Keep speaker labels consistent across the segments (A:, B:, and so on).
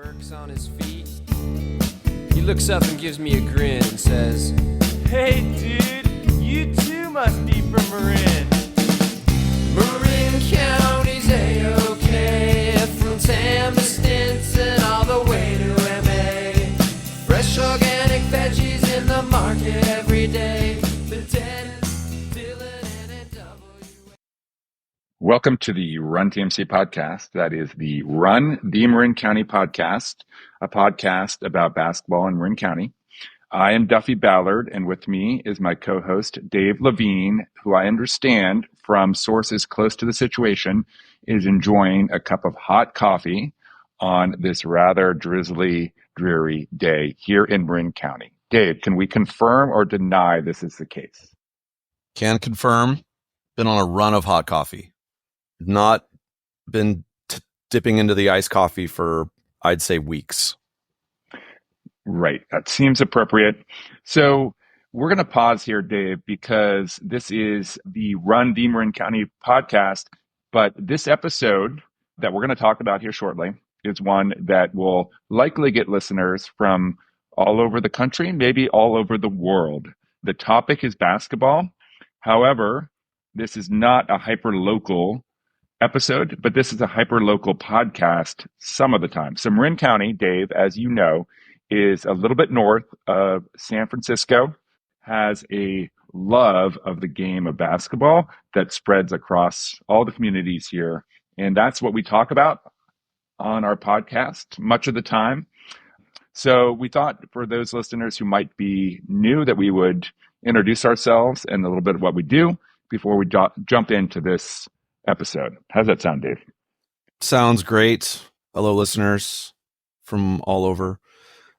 A: Burke's on his feet. He looks up and gives me a grin and says, "Hey dude, you too must be from Marin." Marin County's A-OK, from Tam to Stinson all the way to MA. Fresh organic veggies in the market every day. The Dennis, Dylan, and NWA.
B: Welcome to the Run TMC podcast. That is the Run the Marin County podcast, a podcast about basketball in Marin County. I am Duffy Ballard, and with me is my co-host, Dave Levine, who I understand from sources close to the situation is enjoying a cup of hot coffee on this rather drizzly, dreary day here in Marin County. Dave, can we confirm or deny this is the case?
C: Can confirm. Been on a run of hot coffee. Not been dipping into the iced coffee for, I'd say, weeks.
B: Right. That seems appropriate. So we're going to pause here, Dave, because this is the Run the Marin County podcast. But this episode that we're going to talk about here shortly is one that will likely get listeners from all over the country, maybe all over the world. The topic is basketball. However, this is not a hyper-local episode, but this is a hyper-local podcast some of the time. So Marin County, Dave, as you know, is a little bit north of San Francisco, has a love of the game of basketball that spreads across all the communities here. And that's what we talk about on our podcast much of the time. So we thought for those listeners who might be new that we would introduce ourselves and a little bit of what we do before we jump into this episode. How's that sound, Dave?
C: Sounds great. Hello, listeners from all over.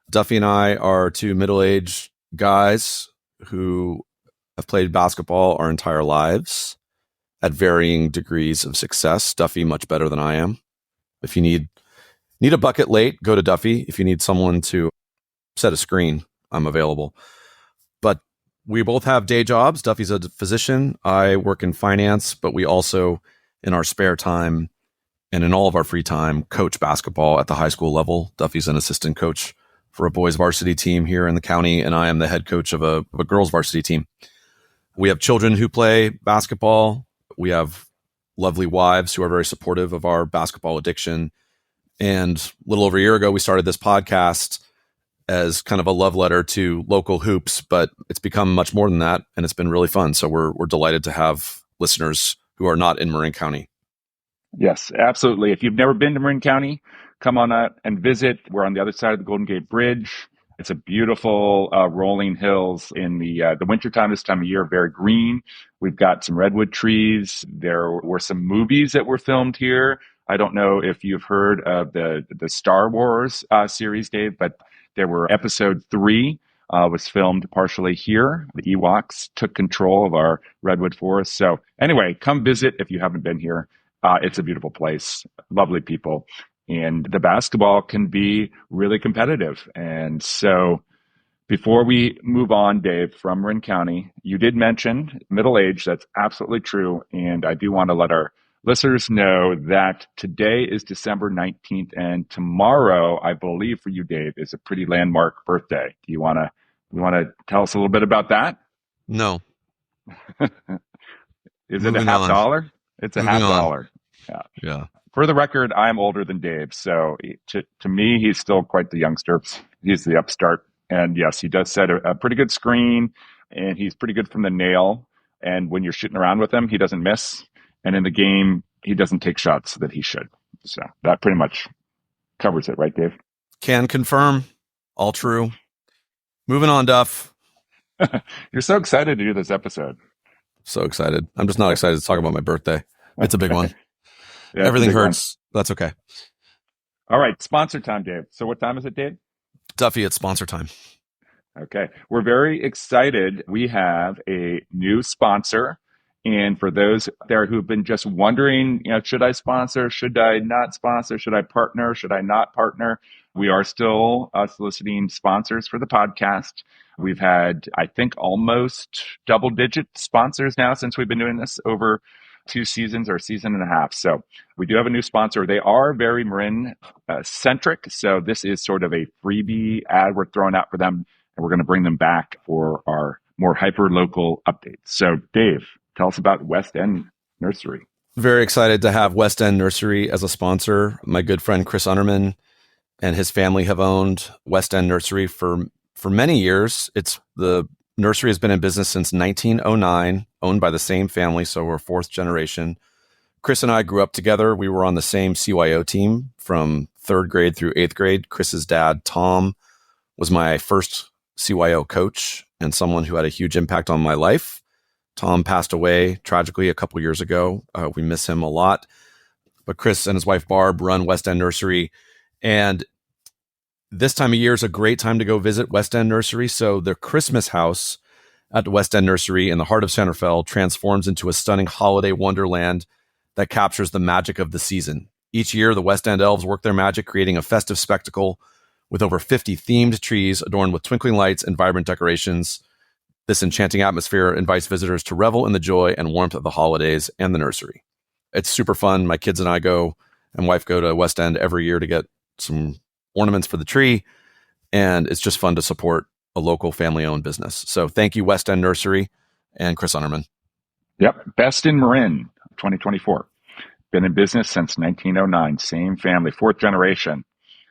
C: Duffy and I are two middle-aged guys who have played basketball our entire lives at varying degrees of success. Duffy much better than I am. If you need a bucket late, go to Duffy. If you need someone to set a screen, I'm available. But we both have day jobs. Duffy's a physician. I work in finance, but we also, in our spare time and in all of our free time, coach basketball at the high school level. Duffy's an assistant coach for a boys varsity team here in the county, and I am the head coach of a girls varsity team. We have children who play basketball. We have lovely wives who are very supportive of our basketball addiction. And a little over a year ago, we started this podcast as kind of a love letter to local hoops, but it's become much more than that, and it's been really fun. So we're delighted to have listeners who are not in Marin County.
B: Yes, absolutely. If you've never been to Marin County, come on out and visit. We're on the other side of the Golden Gate Bridge. It's a beautiful rolling hills in the wintertime, this time of year, very green. We've got some redwood trees. There were some movies that were filmed here. I don't know if you've heard of the Star Wars series, Dave, but there were episode 3 was filmed partially here. The Ewoks took control of our redwood forest. So anyway, come visit if you haven't been here. It's a beautiful place, lovely people, and the basketball can be really competitive. And so before we move on, Dave, from Marin County, you did mention middle age. That's absolutely true. And I do want to let our listeners know that today is December 19th, and tomorrow, I believe for you, Dave, is a pretty landmark birthday. Do you want to tell us a little bit about that?
C: No.
B: Is it a half dollar? It's a half dollar.
C: Yeah.
B: For the record, I'm older than Dave, so to me, he's still quite the youngster. He's the upstart, and yes, he does set a pretty good screen, and he's pretty good from the nail. And when you're shooting around with him, he doesn't miss. And in the game, he doesn't take shots that he should. So that pretty much covers it, right, Dave?
C: Can confirm. All true. Moving on, Duff.
B: You're so excited to do this episode.
C: So excited. I'm just not excited to talk about my birthday. It's a big one.
B: Yeah,
C: everything hurts. That's okay.
B: All right. Sponsor time, Dave. So what time is it, Dave?
C: Duffy, it's sponsor time.
B: Okay. We're very excited. We have a new sponsor. And for those there who've been just wondering, should I sponsor? Should I not sponsor? Should I partner? Should I not partner? We are still soliciting sponsors for the podcast. We've had, I think, almost double-digit sponsors now since we've been doing this over 2 seasons or a season and a half. So we do have a new sponsor. They are very Marin centric. So this is sort of a freebie ad we're throwing out for them. And we're going to bring them back for our more hyper local updates. So Dave, tell us about West End Nursery.
C: Very excited to have West End Nursery as a sponsor. My good friend Chris Unterman and his family have owned West End Nursery for many years. The nursery has been in business since 1909, owned by the same family, so we're fourth generation. Chris and I grew up together. We were on the same CYO team from 3rd grade through 8th grade. Chris's dad, Tom, was my first CYO coach and someone who had a huge impact on my life. Tom passed away tragically a couple years ago. We miss him a lot. But Chris and his wife, Barb, run West End Nursery. And this time of year is a great time to go visit West End Nursery. So the Christmas house at West End Nursery in the heart of Santa Fe transforms into a stunning holiday wonderland that captures the magic of the season. Each year, the West End elves work their magic, creating a festive spectacle with over 50 themed trees adorned with twinkling lights and vibrant decorations. This enchanting atmosphere invites visitors to revel in the joy and warmth of the holidays and the nursery. It's super fun. My kids and wife go to West End every year to get some ornaments for the tree, and it's just fun to support a local family-owned business. So thank you, West End Nursery and Chris Unterman.
B: Yep, best in Marin, 2024. Been in business since 1909, same family, 4th generation.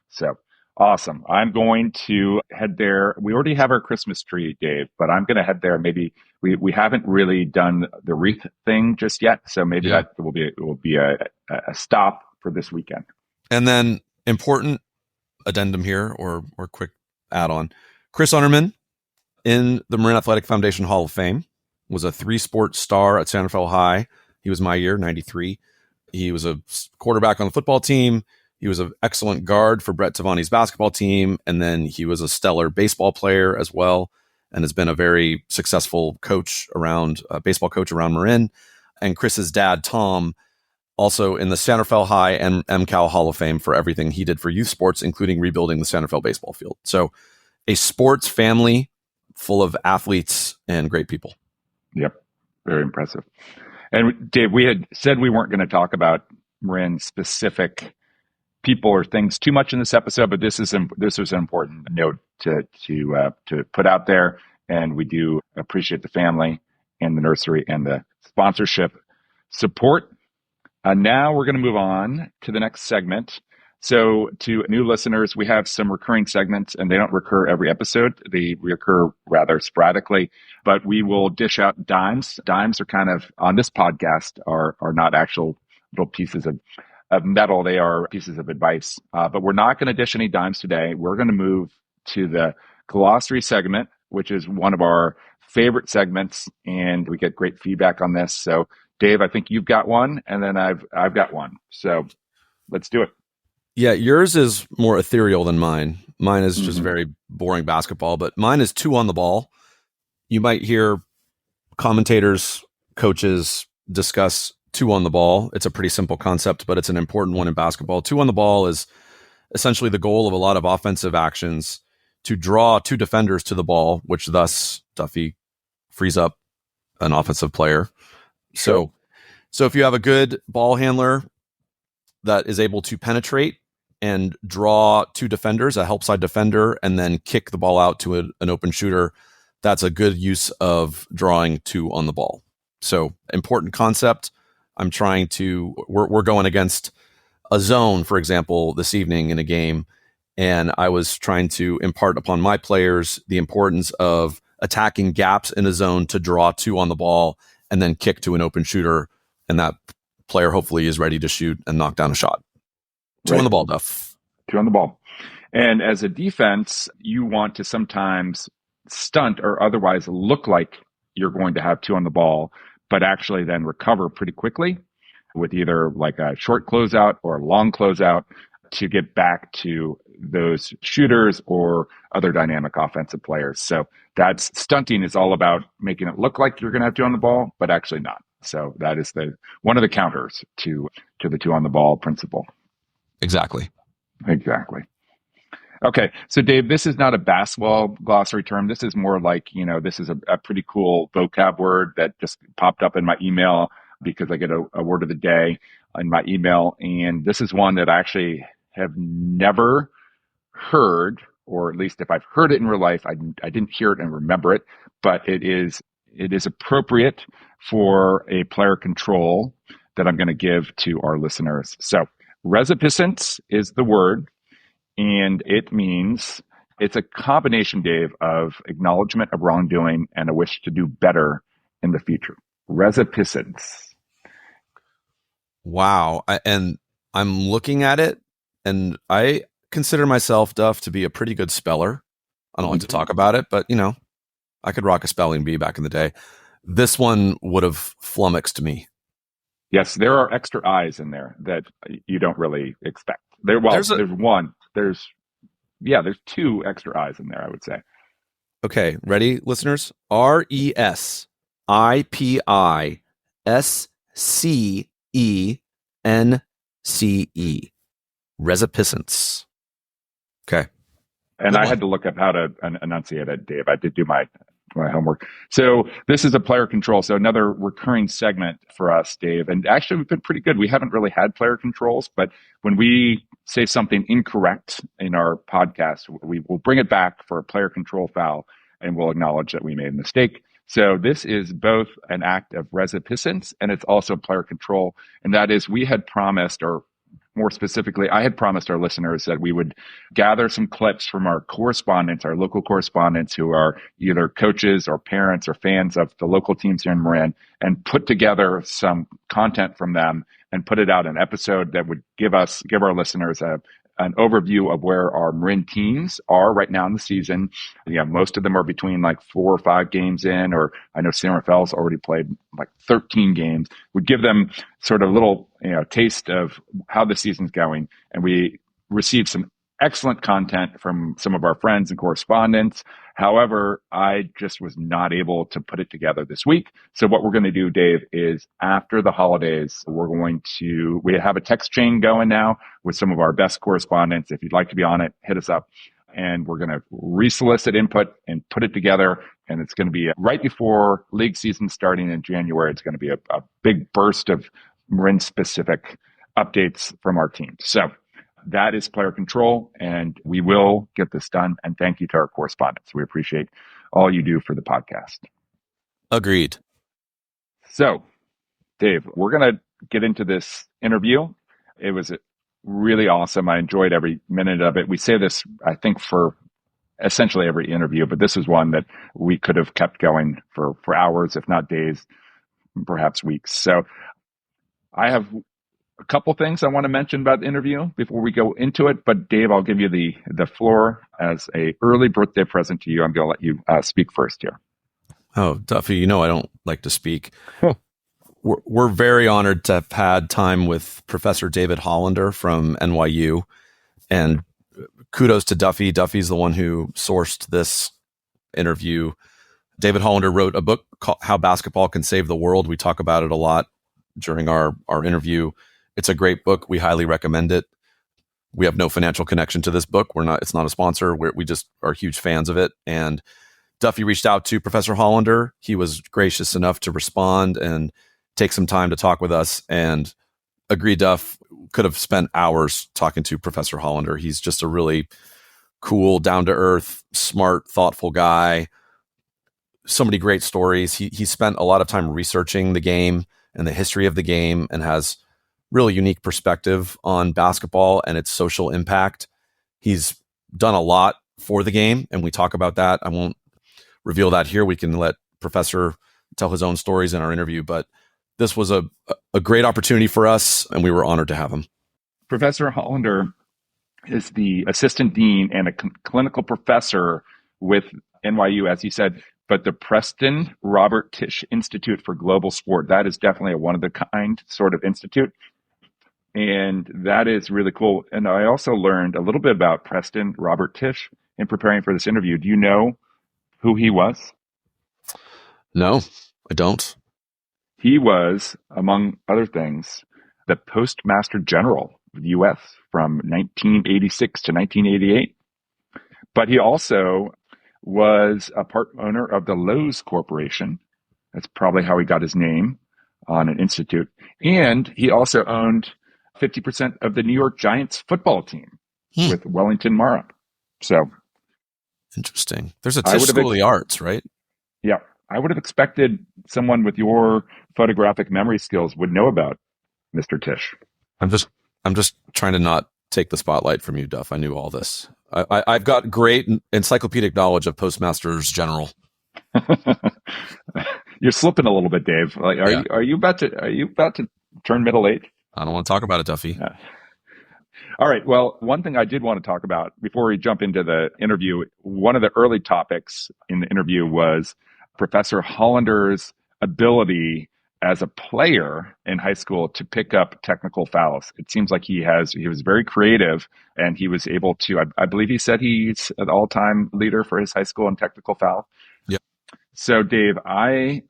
B: So awesome. I'm going to head there. We already have our Christmas tree, Dave, but I'm going to head there. Maybe we haven't really done the wreath thing just yet, so maybe that will be a stop for this weekend. And
C: then important addendum here, or quick add-on. Chris Unterman in the Marin Athletic Foundation Hall of Fame, was a 3-sport star at Santa Fe High. He was my year, 93. He was a quarterback on the football team. He was an excellent guard for Brett Tavani's basketball team. And then he was a stellar baseball player as well, and has been a very successful baseball coach around Marin. And Chris's dad, Tom, also in the Santa Fe High and MCAL Hall of Fame for everything he did for youth sports, including rebuilding the Santa Fe baseball field. So a sports family full of athletes and great people. Yep. Very impressive. And Dave, we had said we weren't going to talk about Marin specific people or things too much in this episode, but this was an important note to put out there. And we do appreciate the family and the nursery and the sponsorship support. Now we're going to move on to the next segment. So to new listeners, we have some recurring segments, and they don't recur every episode. They recur rather sporadically, but we will dish out dimes. Dimes are kind of, on this podcast, are not actual little pieces of metal. They are pieces of advice. But we're not going to dish any dimes today. We're going to move to the glossary segment, which is one of our favorite segments, and we get great feedback on this. So Dave, I think you've got one, and then I've got one. So let's do it. Yeah, yours is more ethereal than mine. Mine is just very boring basketball, but mine is 2 on the ball. You might hear commentators, coaches discuss 2 on the ball. It's a pretty simple concept, but it's an important one in basketball. 2 on the ball is essentially the goal of a lot of offensive actions to draw 2 defenders to the ball, which thus Duffy frees up an offensive player. So if you have a good ball handler that is able to penetrate and draw 2 defenders, a help side defender, and then kick the ball out to an open shooter, that's a good use of drawing 2 on the ball. So important concept. We're going against a zone, for example, this evening in a game, and I was trying to impart upon my players the importance of attacking gaps in a zone to draw 2 on the ball and then kick to an open shooter, and that player hopefully is ready to shoot and knock down a shot. 2 on the ball, Duff. 2 on the ball. And as a defense, you want to sometimes stunt or otherwise look like you're going to have 2 on the ball, but actually then recover pretty quickly with either like a short closeout or a long closeout to get back to those shooters or other dynamic offensive players. So that's stunting is all about making it look like you're going to have 2 on the ball, but actually not. So that is one of the counters to the 2 on the ball principle. Exactly. Okay. So Dave, this is not a basketball glossary term. This is more like, this is a pretty cool vocab word that just popped up in my email
B: because I get a word of the day in my email. And this is one that I actually have never heard, or at least if I've heard it in real life, I didn't hear it and remember it, but it is appropriate for a player control that I'm going to give to our listeners. So resipiscence is the word, and it means it's a combination, Dave, of acknowledgement of wrongdoing and a wish to do better in the future. Resipiscence.
C: Wow. And I'm looking at it, and I consider myself, Duff, to be a pretty good speller. I don't like to talk about it, but, I could rock a spelling bee back in the day. This one would have flummoxed me.
B: Yes, there are extra I's in there that you don't really expect. There's one. There's two extra I's in there, I would say.
C: Okay, ready, listeners? RESIPISCENCE. Resipiscence. Okay.
B: And I had to look up how to enunciate it, Dave. I did do my homework. So this is a player control. So another recurring segment for us, Dave. And actually, we've been pretty good. We haven't really had player controls, but when we say something incorrect in our podcast, we will bring it back for a player control foul, and we'll acknowledge that we made a mistake. So this is both an act of resipiscence, and it's also player control. And that is, we had promised, or more specifically, I had promised our listeners that we would gather some clips from our correspondents, our local correspondents who are either coaches or parents or fans of the local teams here in Marin, and put together some content from them and put it out in an episode that would give our listeners an overview of where our Marin teams are right now in the season. Yeah, most of them are between like 4 or 5 games in, or I know San Rafael's already played like 13 games. Would give them sort of a little taste of how the season's going. And we received some excellent content from some of our friends and correspondents. However, I just was not able to put it together this week. So what we're going to do, Dave, is after the holidays, we have a text chain going now with some of our best correspondents. If you'd like to be on it, hit us up. And we're going to resolicit input and put it together. And it's going to be right before league season starting in January. It's going to be a big burst of Marin-specific updates from our team. So that is player control, and we will get this done. And thank you to our correspondents. We appreciate all you do for the podcast.
C: Agreed.
B: So, Dave, we're going to get into this interview. It was really awesome. I enjoyed every minute of it. We say this, I think, for essentially every interview, but this is one that we could have kept going for hours, if not days, perhaps weeks. So I have a couple things I want to mention about the interview before we go into it. But Dave, I'll give you the floor as a early birthday present to you. I'm going to let you speak first here.
C: Oh, Duffy, I don't like to speak. We're very honored to have had time with Professor David Hollander from NYU. And kudos to Duffy. Duffy's the one who sourced this interview. David Hollander wrote a book called How Basketball Can Save the World. We talk about it a lot during our interview. It's a great book. We highly recommend it. We have no financial connection to this book. It's not a sponsor. We just are huge fans of it. And Duffy reached out to Professor Hollander. He was gracious enough to respond and take some time to talk with us, and agree, Duff, could have spent hours talking to Professor Hollander. He's just a really cool, down-to-earth, smart, thoughtful guy. So many great stories. He spent a lot of time researching the game and the history of the game, and has really unique perspective on basketball and its social impact. He's done a lot for the game, and we talk about that. I won't reveal that here. We can let Professor tell his own stories in our interview, but this was a great opportunity for us, and we were honored to have him.
B: Professor Hollander is the assistant dean and a clinical professor with NYU, as you said, but the Preston Robert Tisch Institute for Global Sport. That is definitely a one-of-the-kind sort of institute. And that is really cool. And I also learned a little bit about Preston Robert Tisch in preparing for this interview. Do you know who he was?
C: No, I don't.
B: He was, among other things, the Postmaster General of the U.S. from 1986 to 1988. But he also was a part owner of the Lowe's Corporation. That's probably how he got his name. on an institute. And he also owned 50% of the New York Giants football team with Wellington Mara. So
C: interesting. There's a Tisch School of the Arts, right?
B: Yeah. I would have expected someone with your photographic memory skills would know about Mr. Tisch.
C: I'm just trying to not take the spotlight from you, Duff. I knew all this. I've got great encyclopedic knowledge of Postmasters General.
B: You're slipping a little bit, Dave. Like, are you about to turn middle age?
C: I don't want to talk about it, Duffy.
B: Yeah. All right. Well, one thing I did want to talk about before we jump into the interview, one of the early topics in the interview was Professor Hollander's ability as a player in high school to pick up technical fouls. It seems like he was very creative, and he was able to, I believe he said he's an all-time leader for his high school in technical foul.
C: Yep.
B: So Dave, I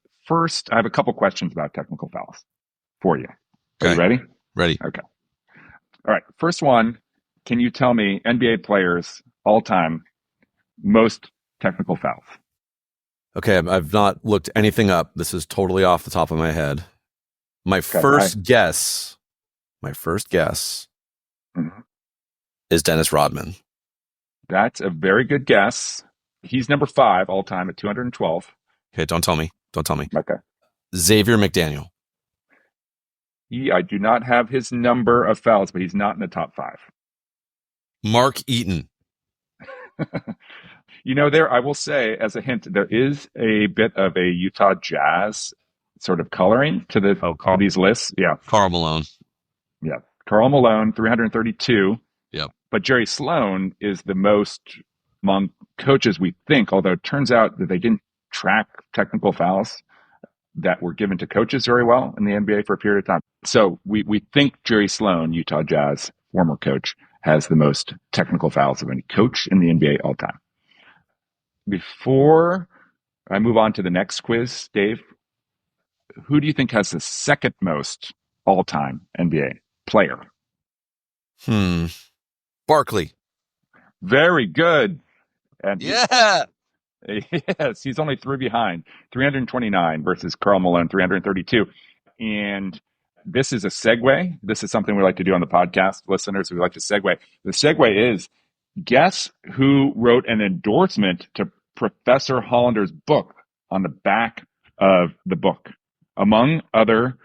B: have a couple questions about technical fouls for you. Are you ready?
C: Ready.
B: Okay. All right. First one, can you tell me NBA players all time most technical fouls?
C: Okay, I've not looked anything up. This is totally off the top of my head. My first guess is Dennis Rodman.
B: That's a very good guess. He's number 5 all time at 212.
C: Okay, don't tell me.
B: Okay.
C: Xavier McDaniel.
B: I do not have his number of fouls, but he's not in the top 5.
C: Mark Eaton.
B: I will say as a hint, there is a bit of a Utah Jazz sort of coloring to these lists. Yeah.
C: Karl Malone.
B: Yeah. Karl Malone, 332.
C: Yep.
B: But Jerry Sloan is the most among coaches, we think, although it turns out that they didn't track technical fouls that were given to coaches very well in the NBA for a period of time. So we think Jerry Sloan, Utah Jazz, former coach, has the most technical fouls of any coach in the NBA all time. Before I move on to the next quiz, Dave, who do you think has the second most all-time NBA player?
C: Barkley.
B: Very good. And
C: yeah.
B: Yes, he's only 3 behind, 329 versus Karl Malone, 332. And this is a segue. This is something we like to do on the podcast, listeners. We like to segue. The segue is, guess who wrote an endorsement to Professor Hollander's book on the back of the book? Among other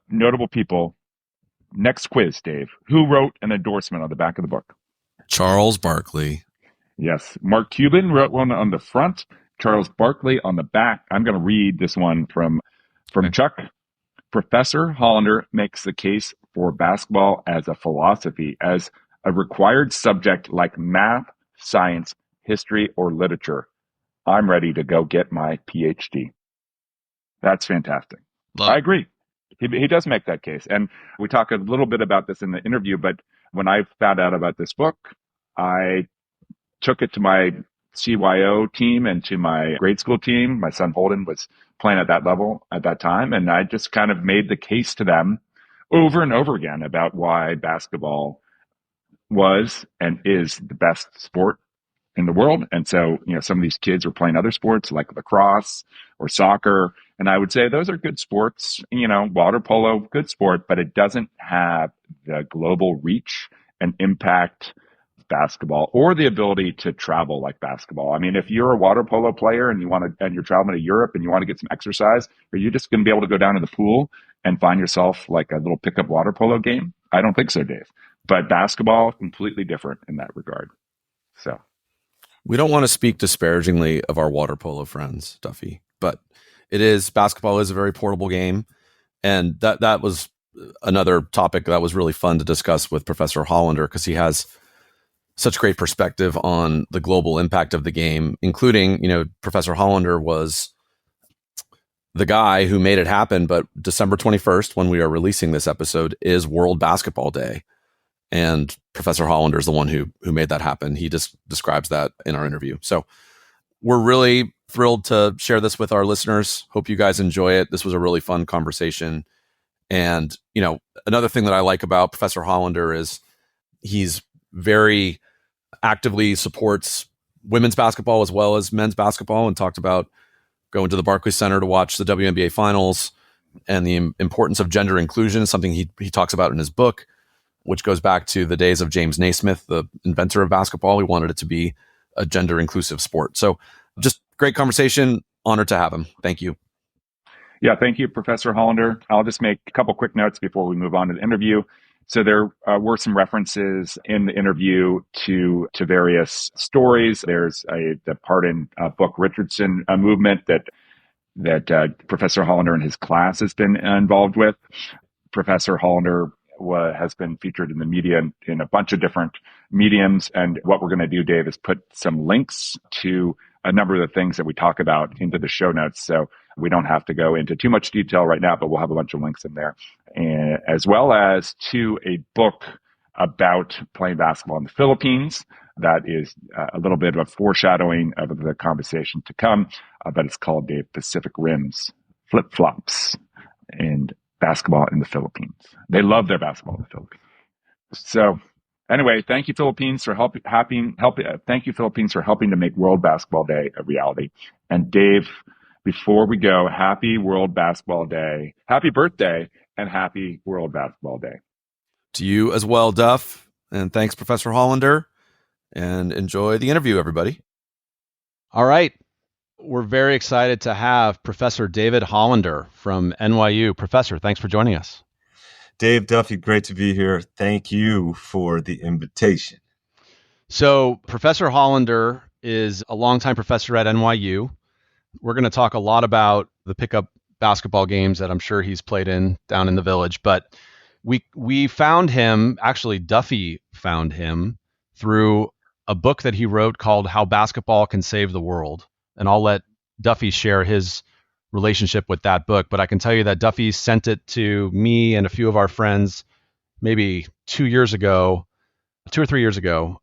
B: notable people, next quiz, Dave. Who wrote an endorsement on the back of the book?
C: Charles Barkley.
B: Yes. Mark Cuban wrote one on the front, Charles Barkley on the back. I'm going to read this one from Chuck. Professor Hollander makes the case for basketball as a philosophy, as a required subject like math, science, history, or literature. I'm ready to go get my PhD. That's fantastic. I agree. He does make that case. And we talk a little bit about this in the interview, but when I found out about this book, I took it to my CYO team and to my grade school team. My son Holden was playing at that level at that time. And I just kind of made the case to them over and over again about why basketball was and is the best sport in the world. And so, some of these kids were playing other sports like lacrosse or soccer. And I would say those are good sports, water polo, good sport, but it doesn't have the global reach and impact of basketball or the ability to travel like basketball. I mean, if you're a water polo player and you're traveling to Europe and you want to get some exercise, are you just going to be able to go down to the pool and find yourself like a little pickup water polo game? I don't think so, Dave. But basketball, completely different in that regard. So
C: we don't want to speak disparagingly of our water polo friends, Duffy, but basketball is a very portable game. And that was another topic that was really fun to discuss with Professor Hollander, because he has such great perspective on the global impact of the game, including, Professor Hollander was the guy who made it happen. But December 21st, when we are releasing this episode, is World Basketball Day. And Professor Hollander is the one who made that happen. He just describes that in our interview. So we're really thrilled to share this with our listeners. Hope you guys enjoy it. This was a really fun conversation. And, another thing that I like about Professor Hollander is he's very actively supports women's basketball as well as men's basketball, and talked about going to the Barclays Center to watch the WNBA finals. and the importance of gender inclusion is something he talks about in his book, which goes back to the days of James Naismith, the inventor of basketball. He wanted it to be a gender inclusive sport. So just great conversation. Honored to have him. Thank you.
B: Yeah, thank you, Professor Hollander. I'll just make a couple quick notes before we move on to the interview. So there were some references in the interview to various stories. There's the Pardon Book Richardson movement that Professor Hollander and his class has been involved with. Professor Hollander has been featured in the media in a bunch of different mediums. And what we're going to do, Dave, is put some links to a number of the things that we talk about into the show notes. So we don't have to go into too much detail right now, but we'll have a bunch of links in there, and as well as to a book about playing basketball in the Philippines. That is a little bit of a foreshadowing of the conversation to come, but it's called The Pacific Rim's Flip-Flops and Basketball in the Philippines. They love their basketball in the Philippines. So anyway, thank you, Philippines, for thank you, Philippines, for helping to make World Basketball Day a reality. And Dave, before we go, happy World Basketball Day, happy birthday, and happy World Basketball Day.
C: To you as well, Duff. And thanks, Professor Hollander. And enjoy the interview, everybody.
D: All right. We're very excited to have Professor David Hollander from NYU. Professor, thanks for joining us.
E: Dave, Duffy, great to be here. Thank you for the invitation.
D: So Professor Hollander is a longtime professor at NYU. We're going to talk a lot about the pickup basketball games that I'm sure he's played in down in the village. But we found him, actually Duffy found him through a book that he wrote called How Basketball Can Save the World. And I'll let Duffy share his relationship with that book. But I can tell you that Duffy sent it to me and a few of our friends maybe 2 years ago, 2 or 3 years ago.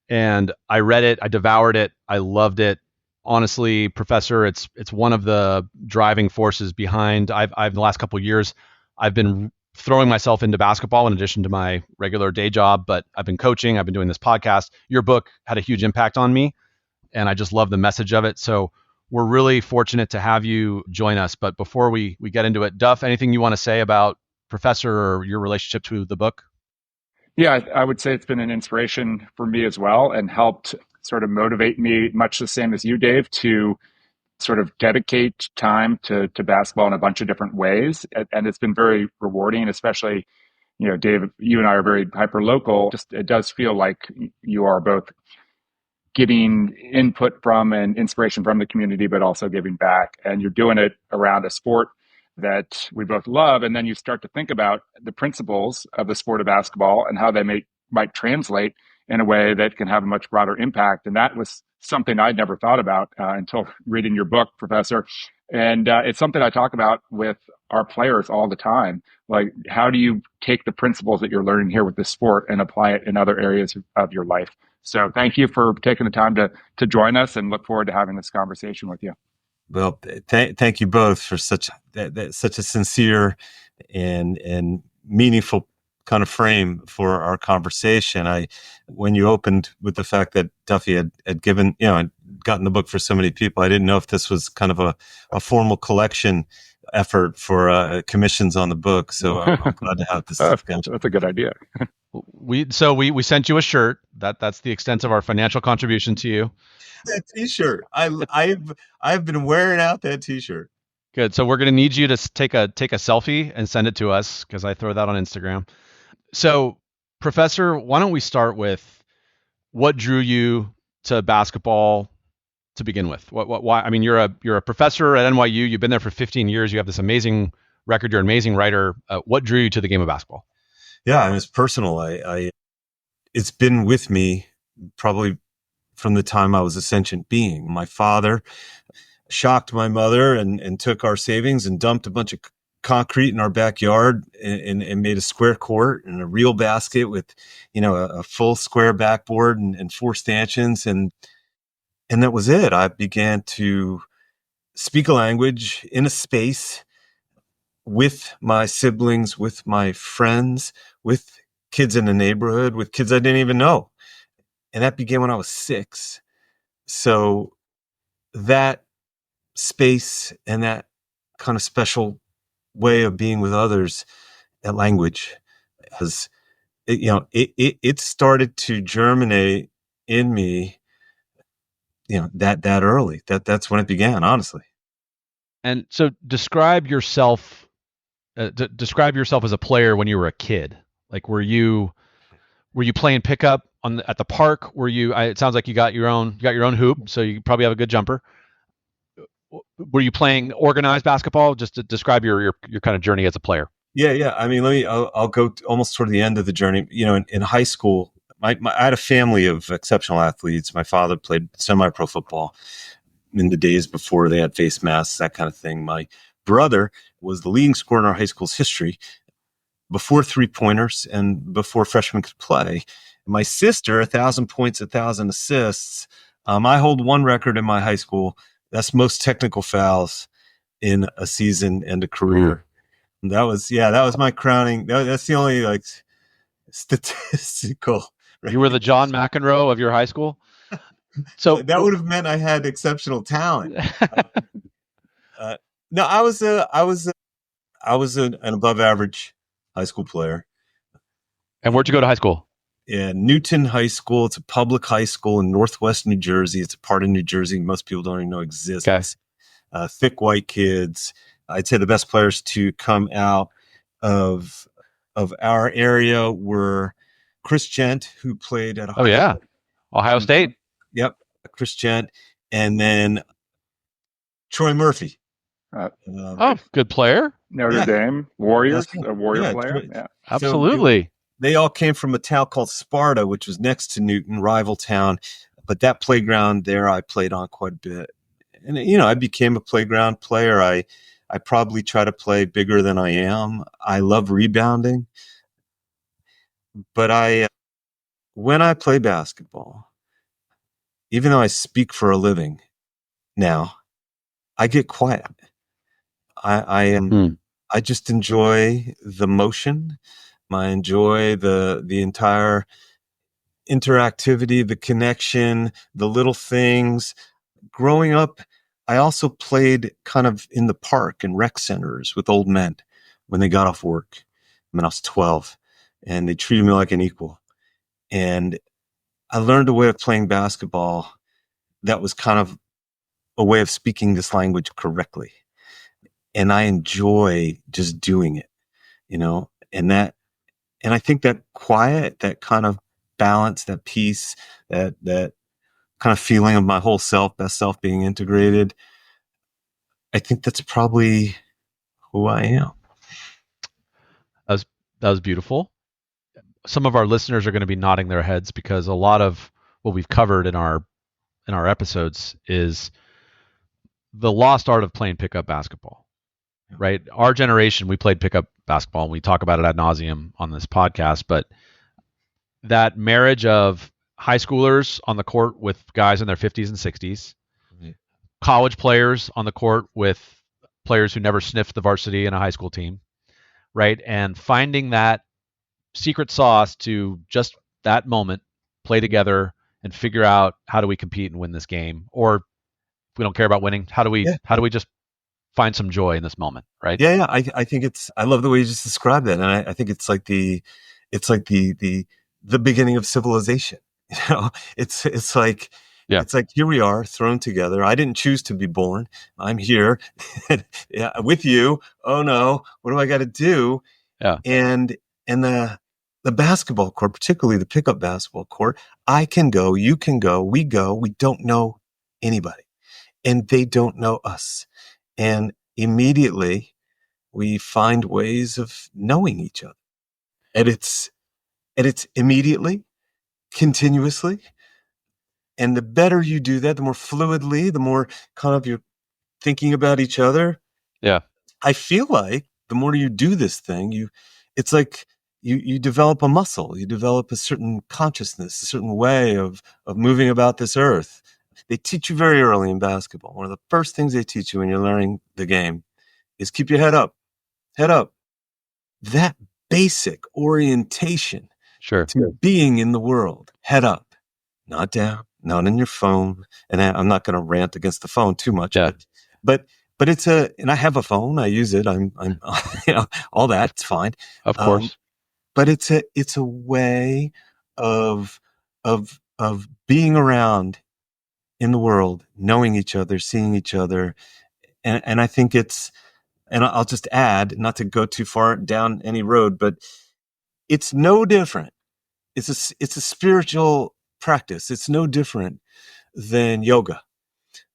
D: And I read it, I devoured it, I loved it. Honestly, Professor, it's one of the driving forces behind. I've the last couple of years, I've been throwing myself into basketball in addition to my regular day job, but I've been coaching, I've been doing this podcast. Your book had a huge impact on me, and I just love the message of it. So we're really fortunate to have you join us. But before we get into it, Duff, anything you want to say about Professor or your relationship to the book?
B: Yeah, I would say it's been an inspiration for me as well, and helped sort of motivate me, much the same as you, Dave, to sort of dedicate time to basketball in a bunch of different ways. And it's been very rewarding, especially, Dave, you and I are very hyper local. Just, it does feel like you are both getting input from and inspiration from the community, but also giving back. And you're doing it around a sport that we both love. And then you start to think about the principles of the sport of basketball and how they might translate in a way that can have a much broader impact. And that was something I'd never thought about until reading your book, Professor. And it's something I talk about with our players all the time. Like, how do you take the principles that you're learning here with this sport and apply it in other areas of your life? So thank you for taking the time to join us, and look forward to having this conversation with you.
E: Well, thank you both for such a sincere and meaningful kind of frame for our conversation. When you opened with the fact that Duffy had given, had gotten the book for so many people, I didn't know if this was kind of a formal collection effort for commissions on the book. So I'm glad to have this discussion.
B: That's a good idea.
D: We sent you a shirt. That's the extent of our financial contribution to you.
E: That T-shirt. I've been wearing out that T-shirt.
D: Good. So we're going to need you to take a selfie and send it to us, because I throw that on Instagram. So, Professor, why don't we start with what drew you to basketball to begin with? Why? I mean, you're a professor at NYU. You've been there for 15 years. You have this amazing record. You're an amazing writer. What drew you to the game of basketball?
E: Yeah, and it's personal. It's been with me probably from the time I was a sentient being. My father shocked my mother and took our savings and dumped a bunch of concrete in our backyard and made a square court and a real basket with, a full square backboard and 4 stanchions. And that was it. I began to speak a language in a space with my siblings, with my friends, with kids in the neighborhood, with kids I didn't even know. And that began when I was 6. So that space and that kind of special way of being with others, that language has, it started to germinate in me, that early. That's when it began, honestly.
D: And so describe yourself as a player when you were a kid. Like, were you playing pickup at the park? It sounds like you got your own hoop, so you probably have a good jumper. Were you playing organized basketball? Just to describe your kind of journey as a player.
E: Yeah. I mean, I'll go almost toward the end of the journey. In high school, I had a family of exceptional athletes. My father played semi-pro football in the days before they had face masks, that kind of thing. My brother was the leading scorer in our high school's history before three-pointers and before freshmen could play. My sister, 1,000 points, 1,000 assists. I hold one record in my high school. That's most technical fouls in a season and a career. That was my crowning. That's the only statistical.
D: You were the John McEnroe of your high school. So
E: that would have meant I had exceptional talent. No, I was an above average high school player.
D: And where'd you go to high school?
E: Yeah, Newton High School. It's a public high school in Northwest New Jersey. It's a part of New Jersey most people don't even know exists.
D: Okay.
E: Thick white kids. I'd say the best players to come out of our area were Chris Gent, who played at
D: Ohio State.
E: Yep, Chris Gent, and then Troy Murphy.
D: Good player.
B: Notre Dame Warriors,
E: Right.
B: a Warrior player. Yeah,
D: Absolutely.
E: So they all came from a town called Sparta, which was next to Newton, rival town. But that playground there, I played on quite a bit, and I became a playground player. I probably try to play bigger than I am. I love rebounding, but when I play basketball, even though I speak for a living now, I get quiet. I just enjoy the motion. I enjoy the entire interactivity, the connection, the little things. Growing up, I also played kind of in the park and rec centers with old men when they got off work. When I was 12, and they treated me like an equal. And I learned a way of playing basketball that was kind of a way of speaking this language correctly. And I enjoy just doing it, and I think that quiet, that kind of balance, that peace, that kind of feeling of my whole self, best self being integrated, I think that's probably who I am.
D: That was beautiful. Some of our listeners are going to be nodding their heads because a lot of what we've covered in our episodes is the lost art of playing pickup basketball. Right? Our generation, we played pickup basketball, and we talk about it ad nauseum on this podcast, but that marriage of high schoolers on the court with guys in their 50s and 60s, college players on the court with players who never sniffed the varsity in a high school team, right? And finding that secret sauce to just that moment, play together and figure out, how do we compete and win this game? Or if we don't care about winning, how do we just find some joy in this moment, right?
E: Yeah. I think I love the way you just described that. And I think it's like the beginning of civilization. It's like here we are thrown together. I didn't choose to be born. I'm here with you. Oh no, what do I got to do?
D: Yeah.
E: And the basketball court, particularly the pickup basketball court, I can go, you can go, we don't know anybody, and they don't know us. And immediately we find ways of knowing each other. And it's immediately, continuously. And the better you do that, the more fluidly, the more kind of you're thinking about each other.
D: Yeah.
E: I feel like the more you do this thing, it's like you develop a muscle, you develop a certain consciousness, a certain way of moving about this earth. They teach you very early in basketball. One of the first things they teach you when you're learning the game is keep your head up. That basic orientation to being in the world. Head up, not down, not on your phone. And I'm not going to rant against the phone too much.
D: Yeah.
E: But but and I have a phone. I use it. I'm, all that. It's fine.
D: Of course.
E: But it's a way of being around in the world, knowing each other, seeing each other. And I think and I'll just add, not to go too far down any road, but it's no different. It's a spiritual practice. It's no different than yoga.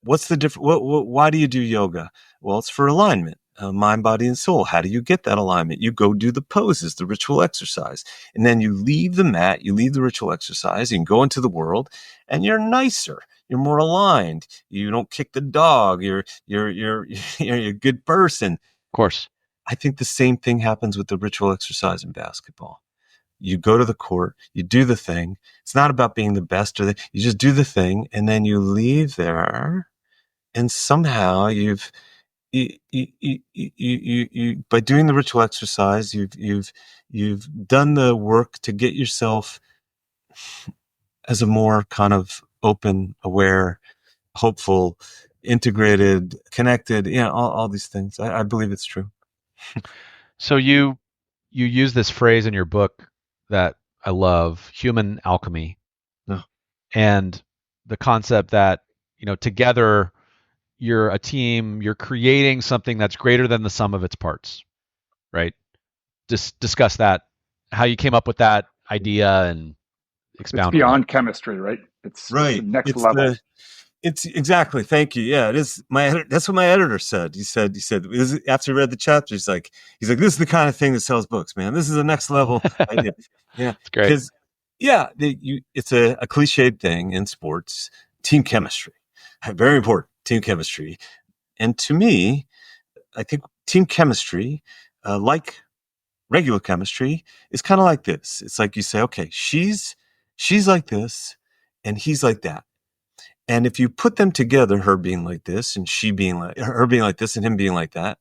E: What's the difference? Why do you do yoga? Well, it's for alignment, mind, body, and soul. How do you get that alignment? You go do the poses, the ritual exercise, and then you leave the mat, you leave the ritual exercise, you can go into the world, and you're nicer. You're more aligned. You don't kick the dog. You're a good person.
D: Of course.
E: I think the same thing happens with the ritual exercise in basketball. You go to the court, you do the thing. It's not about being the best you just do the thing, and then you leave there, and somehow you by doing the ritual exercise, you've done the work to get yourself as a more kind of open, aware, hopeful, integrated, connected, all these things. I believe it's true.
D: So you use this phrase in your book that I love, human alchemy.
E: No.
D: And the concept that, together you're a team, you're creating something that's greater than the sum of its parts, right? Just discuss that, how you came up with that idea and expound.
B: It's beyond chemistry, right? It's
E: right.
B: It's the next level.
E: It's exactly. Thank you. Yeah, it is. That's what my editor said. He said after he read the chapter, he's like, this is the kind of thing that sells books, man. This is the next level idea. Yeah,
D: it's great.
E: Because it's a cliched thing in sports. Team chemistry, very important. Team chemistry, and to me, I think team chemistry, like regular chemistry, is kind of like this. It's like you say, okay, she's like this, and he's like that. And if you put them together, her being like this and her being like this and him being like that,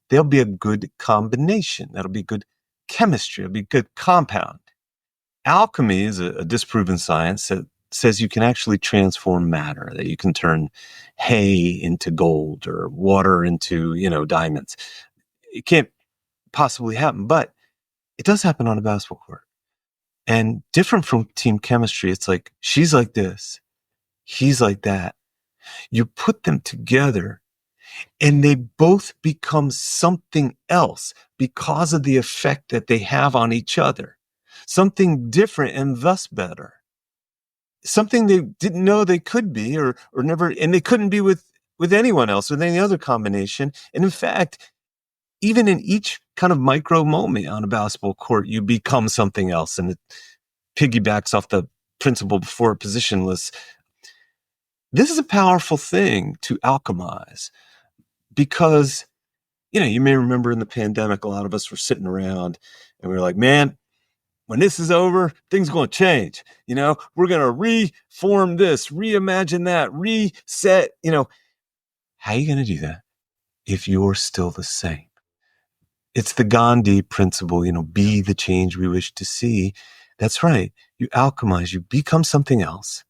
E: they'll be a good combination. That'll be good chemistry. It'll be a good compound. Alchemy is a disproven science that says you can actually transform matter, that you can turn hay into gold or water into, diamonds. It can't possibly happen, but it does happen on a basketball court. And different from team chemistry, it's like, she's like this, he's like that. You put them together and they both become something else because of the effect that they have on each other. Something different and thus better. Something they didn't know they could be or never, and they couldn't be with anyone else, with any other combination. And in fact, even in each kind of micro moment on a basketball court, you become something else. And it piggybacks off the principle before, positionless. This is a powerful thing to alchemize because, you may remember in the pandemic, a lot of us were sitting around and we were like, man, when this is over, things are going to change. We're going to reform this, reimagine that, reset. How are you going to do that if you're still the same? It's the Gandhi principle, be the change we wish to see. That's right. You alchemize, you become something else.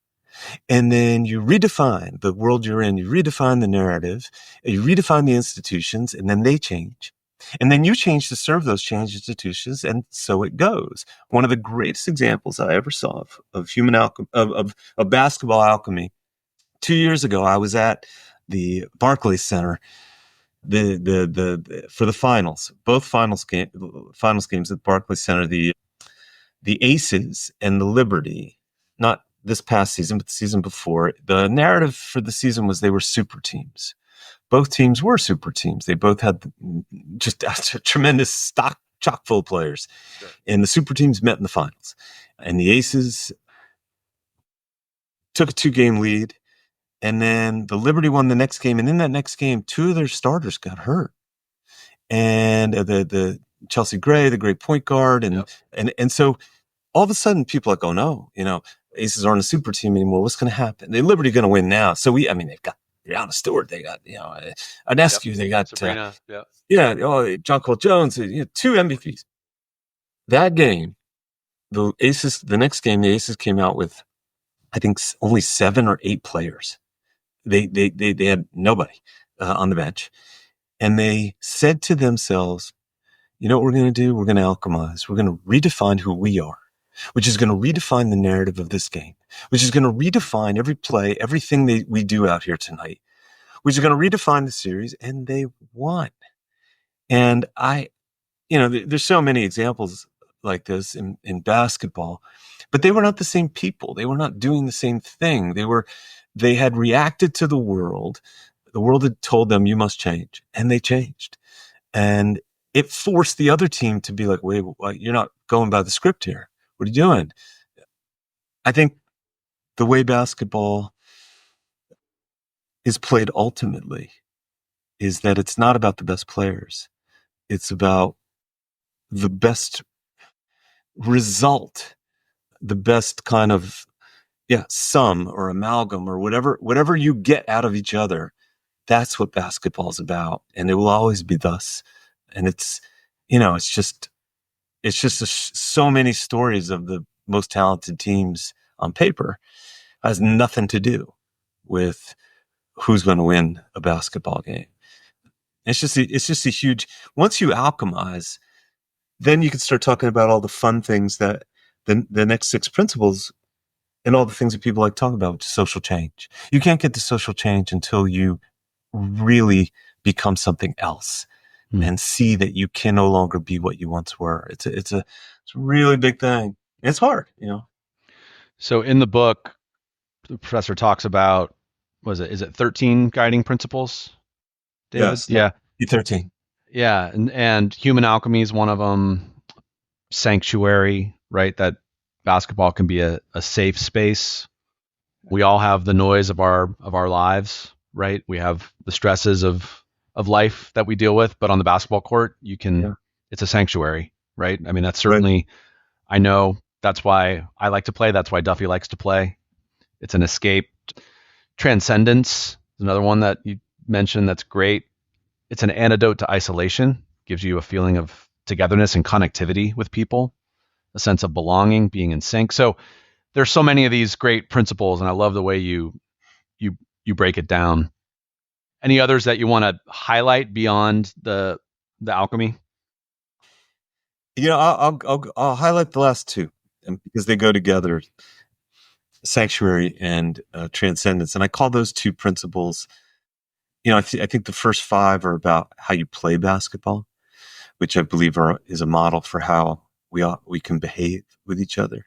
E: And then you redefine the world you're in, you redefine the narrative, you redefine the institutions, and then they change. And then you change to serve those changed institutions, and so it goes. One of the greatest examples I ever saw of human alchemy, of basketball alchemy. 2 years ago, I was at the Barclays Center, for the finals, both finals games at Barclays Center, the Aces and the Liberty, not this past season, but the season before. The narrative for the season was they were super teams. Both teams were super teams. They both had just a tremendous chock full of players. Sure. And the super teams met in the finals. And the Aces took a 2-game lead. And then the Liberty won the next game. And in that next game, 2 of their starters got hurt. And the Chelsea Gray, the great point guard. And so all of a sudden people are like, oh no, Aces aren't a super team anymore. What's going to happen? The Liberty going to win now. So they've got Brianna Stewart. They got, Anescu. Yep. They got
D: Sabrina.
E: John Cole Jones. 2 MVPs. That game, the next game, the Aces came out with, I think, only 7 or 8 players. They had nobody on the bench. And they said to themselves, you know what we're going to do? We're going to alchemize. We're going to redefine who we are, which is going to redefine the narrative of this game, which is going to redefine every play, everything we do out here tonight, which is going to redefine the series. And they won. And there's so many examples like this in basketball, but they were not the same people. They were not doing the same thing. They had reacted to the world. The world had told them, you must change. And they changed. And it forced the other team to be like, wait, you're not going by the script here. What are you doing? I think the way basketball is played ultimately is that it's not about the best players. It's about the best result, the best kind of sum or amalgam or whatever you get out of each other. That's what basketball is about, and it will always be thus. And it's just so many stories of the most talented teams on paper has nothing to do with who's going to win a basketball game. It's just a huge, once you alchemize, then you can start talking about all the fun things that the next 6 principles and all the things that people like talking about, which is social change. You can't get to social change until you really become something else and see that you can no longer be what you once were. It's a really big thing. It's hard,
D: So in the book, the professor talks about, is it 13 guiding principles, David?
E: Yes.
D: Yeah.
E: 13.
D: Yeah. And human alchemy is one of them. Sanctuary, right? That basketball can be a safe space. We all have the noise of our lives, right? We have the stresses of life that we deal with, but on the basketball court, it's a sanctuary, right? I mean, that's certainly, right. I know that's why I like to play. That's why Duffy likes to play. It's an escape. Transcendence is another one that you mentioned that's great. It's an antidote to isolation, gives you a feeling of togetherness and connectivity with people, a sense of belonging, being in sync. So there's so many of these great principles, and I love the way you break it down. Any others that you want to highlight beyond the alchemy?
E: I'll highlight the last 2 because they go together: sanctuary and transcendence. And I call those 2 principles. I think the first 5 are about how you play basketball, which I believe is a model for how we can behave with each other.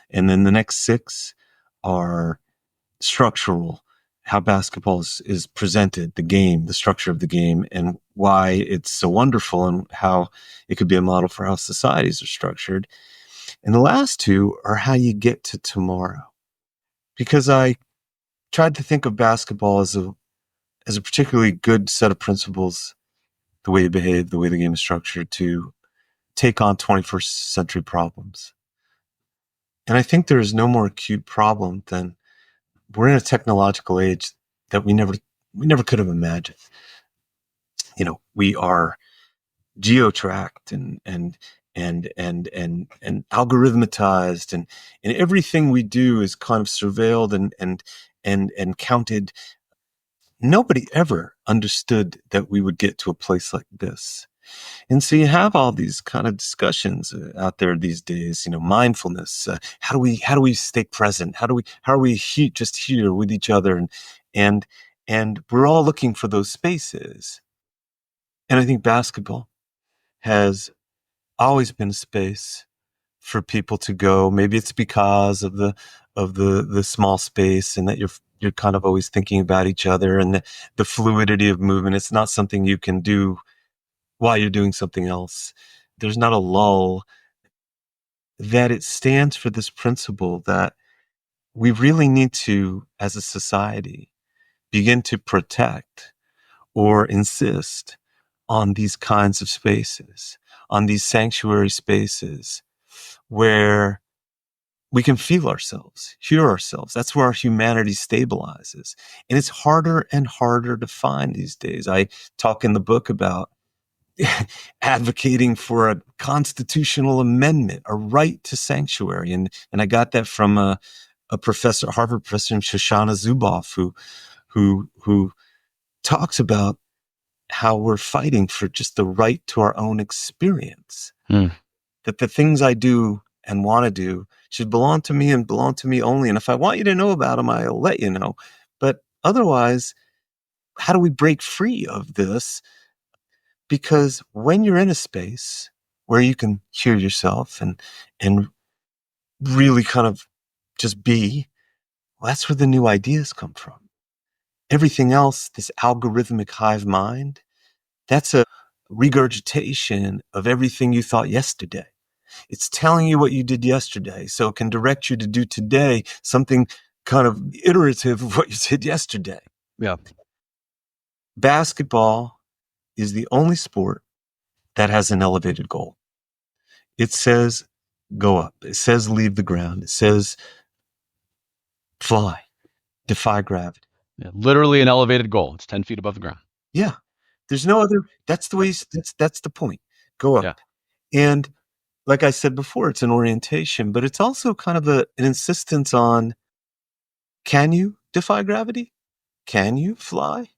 E: And then the next 6 are structural, how basketball is presented, the game, the structure of the game, and why it's so wonderful, and how it could be a model for how societies are structured. And the last 2 are how you get to tomorrow. Because I tried to think of basketball as a particularly good set of principles, the way you behave, the way the game is structured, to take on 21st century problems. And I think there is no more acute problem than we're in a technological age that we never could have imagined. We are geo-tracked and algorithmatized, and everything we do is kind of surveilled and counted. Nobody ever understood that we would get to a place like this. And so you have all these kind of discussions out there these days, mindfulness. How do we stay present? How are we just here with each other? And we're all looking for those spaces. And I think basketball has always been a space for people to go. Maybe it's because of the small space, and that you're kind of always thinking about each other, and the fluidity of movement. It's not something you can do while you're doing something else. There's not a lull. That it stands for this principle that we really need to, as a society, begin to protect or insist on these kinds of spaces, on these sanctuary spaces where we can feel ourselves, hear ourselves. That's where our humanity stabilizes. And it's harder and harder to find these days. I talk in the book about advocating for a constitutional amendment, a right to sanctuary. And I got that from a professor, Harvard professor named Shoshana Zuboff, who talks about how we're fighting for just the right to our own experience.
D: Hmm.
E: That the things I do and want to do should belong to me and belong to me only. And if I want you to know about them, I'll let you know. But otherwise, how do we break free of this? Because when you're in a space where you can hear yourself and really kind of just be, well, that's where the new ideas come from. Everything else, this algorithmic hive mind, that's a regurgitation of everything you thought yesterday. It's telling you what you did yesterday, so it can direct you to do today something kind of iterative of what you did yesterday.
D: Yeah.
E: Basketball is the only sport that has an elevated goal. It says go up. It says leave the ground. It says fly, defy gravity.
D: Yeah. Literally an elevated goal. It's 10 feet above the ground.
E: Yeah. There's no other, that's the way, that's the point. Go up.
D: Yeah.
E: And like I said before, it's an orientation, but it's also kind of an insistence on, can you defy gravity? Can you fly?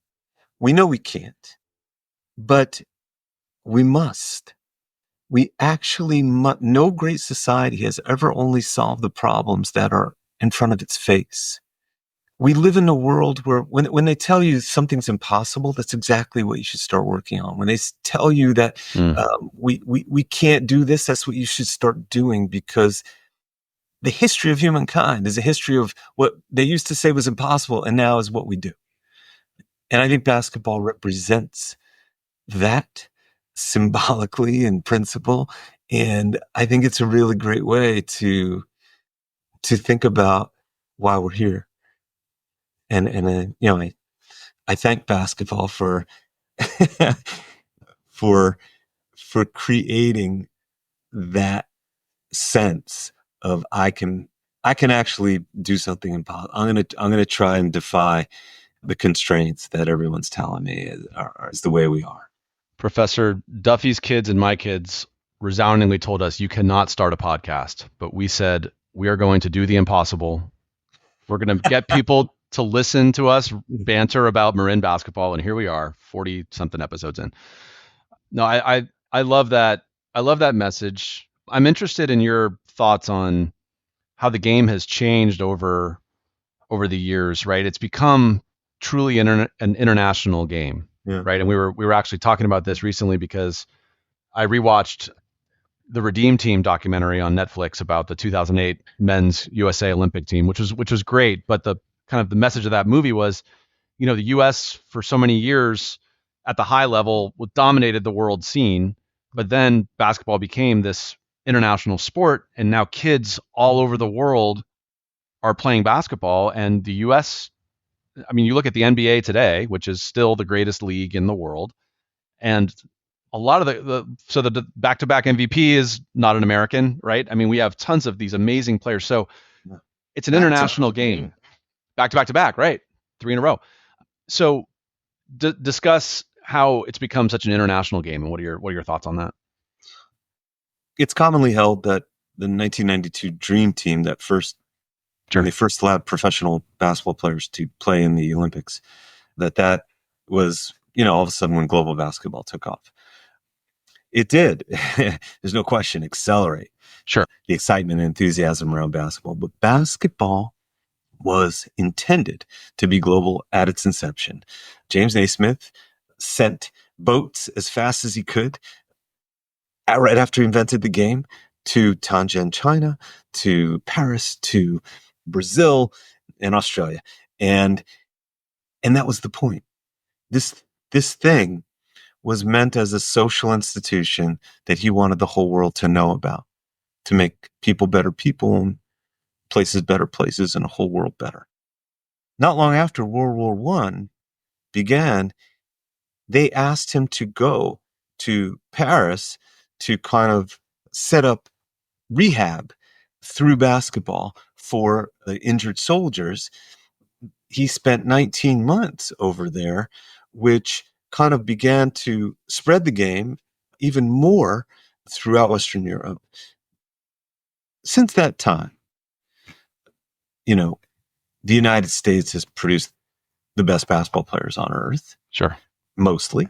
E: We know we can't, but we must. We actually must. No great society has ever only solved the problems that are in front of its face. We live in a world where when they tell you something's impossible, that's exactly what you should start working on. When they tell you that we can't do this, that's what you should start doing, because the history of humankind is a history of what they used to say was impossible and now is what we do. And I think basketball represents that symbolically in principle. And I think it's a really great way to think about why we're here. And I thank basketball for for creating that sense of I can actually do something impossible. I'm gonna try and defy the constraints that everyone's telling me is the way we are.
D: Professor, Duffy's kids and my kids resoundingly told us you cannot start a podcast, but we said we are going to do the impossible. We're going to get people to listen to us banter about Marin basketball, and here we are, 40 something episodes in. No, I love that. I love that message. I'm interested in your thoughts on how the game has changed over the years, right? It's become truly an international game.
E: Yeah.
D: Right. And we were actually talking about this recently because I rewatched the Redeem Team documentary on Netflix about the 2008 men's USA Olympic team, which was great. But the kind of the message of that movie was, the US for so many years at the high level dominated the world scene. But then basketball became this international sport. And now kids all over the world are playing basketball, and the US, I mean, you look at the NBA today, which is still the greatest league in the world, and a lot of the back-to-back MVP is not an American, right? I mean, we have tons of these amazing players. So it's an international game. Back-to-back, right? 3 in a row. So discuss how it's become such an international game, and what are your thoughts on that?
E: It's commonly held that the 1992 Dream Team, that when they first allowed professional basketball players to play in the Olympics, that was, all of a sudden when global basketball took off. It did. There's no question, accelerate.
D: Sure.
E: The excitement and enthusiasm around basketball. But basketball was intended to be global at its inception. James Naismith sent boats as fast as he could right after he invented the game to Tianjin, China, to Paris, to Brazil, and Australia. And that was the point. This thing was meant as a social institution that he wanted the whole world to know about, to make people better people and places better places and a whole world better. Not long after World War I began, they asked him to go to Paris to kind of set up rehab through basketball for the injured soldiers. He spent 19 months over there, which kind of began to spread the game even more throughout Western Europe. Since that time, the United States has produced the best basketball players on earth.
D: Sure.
E: mostly.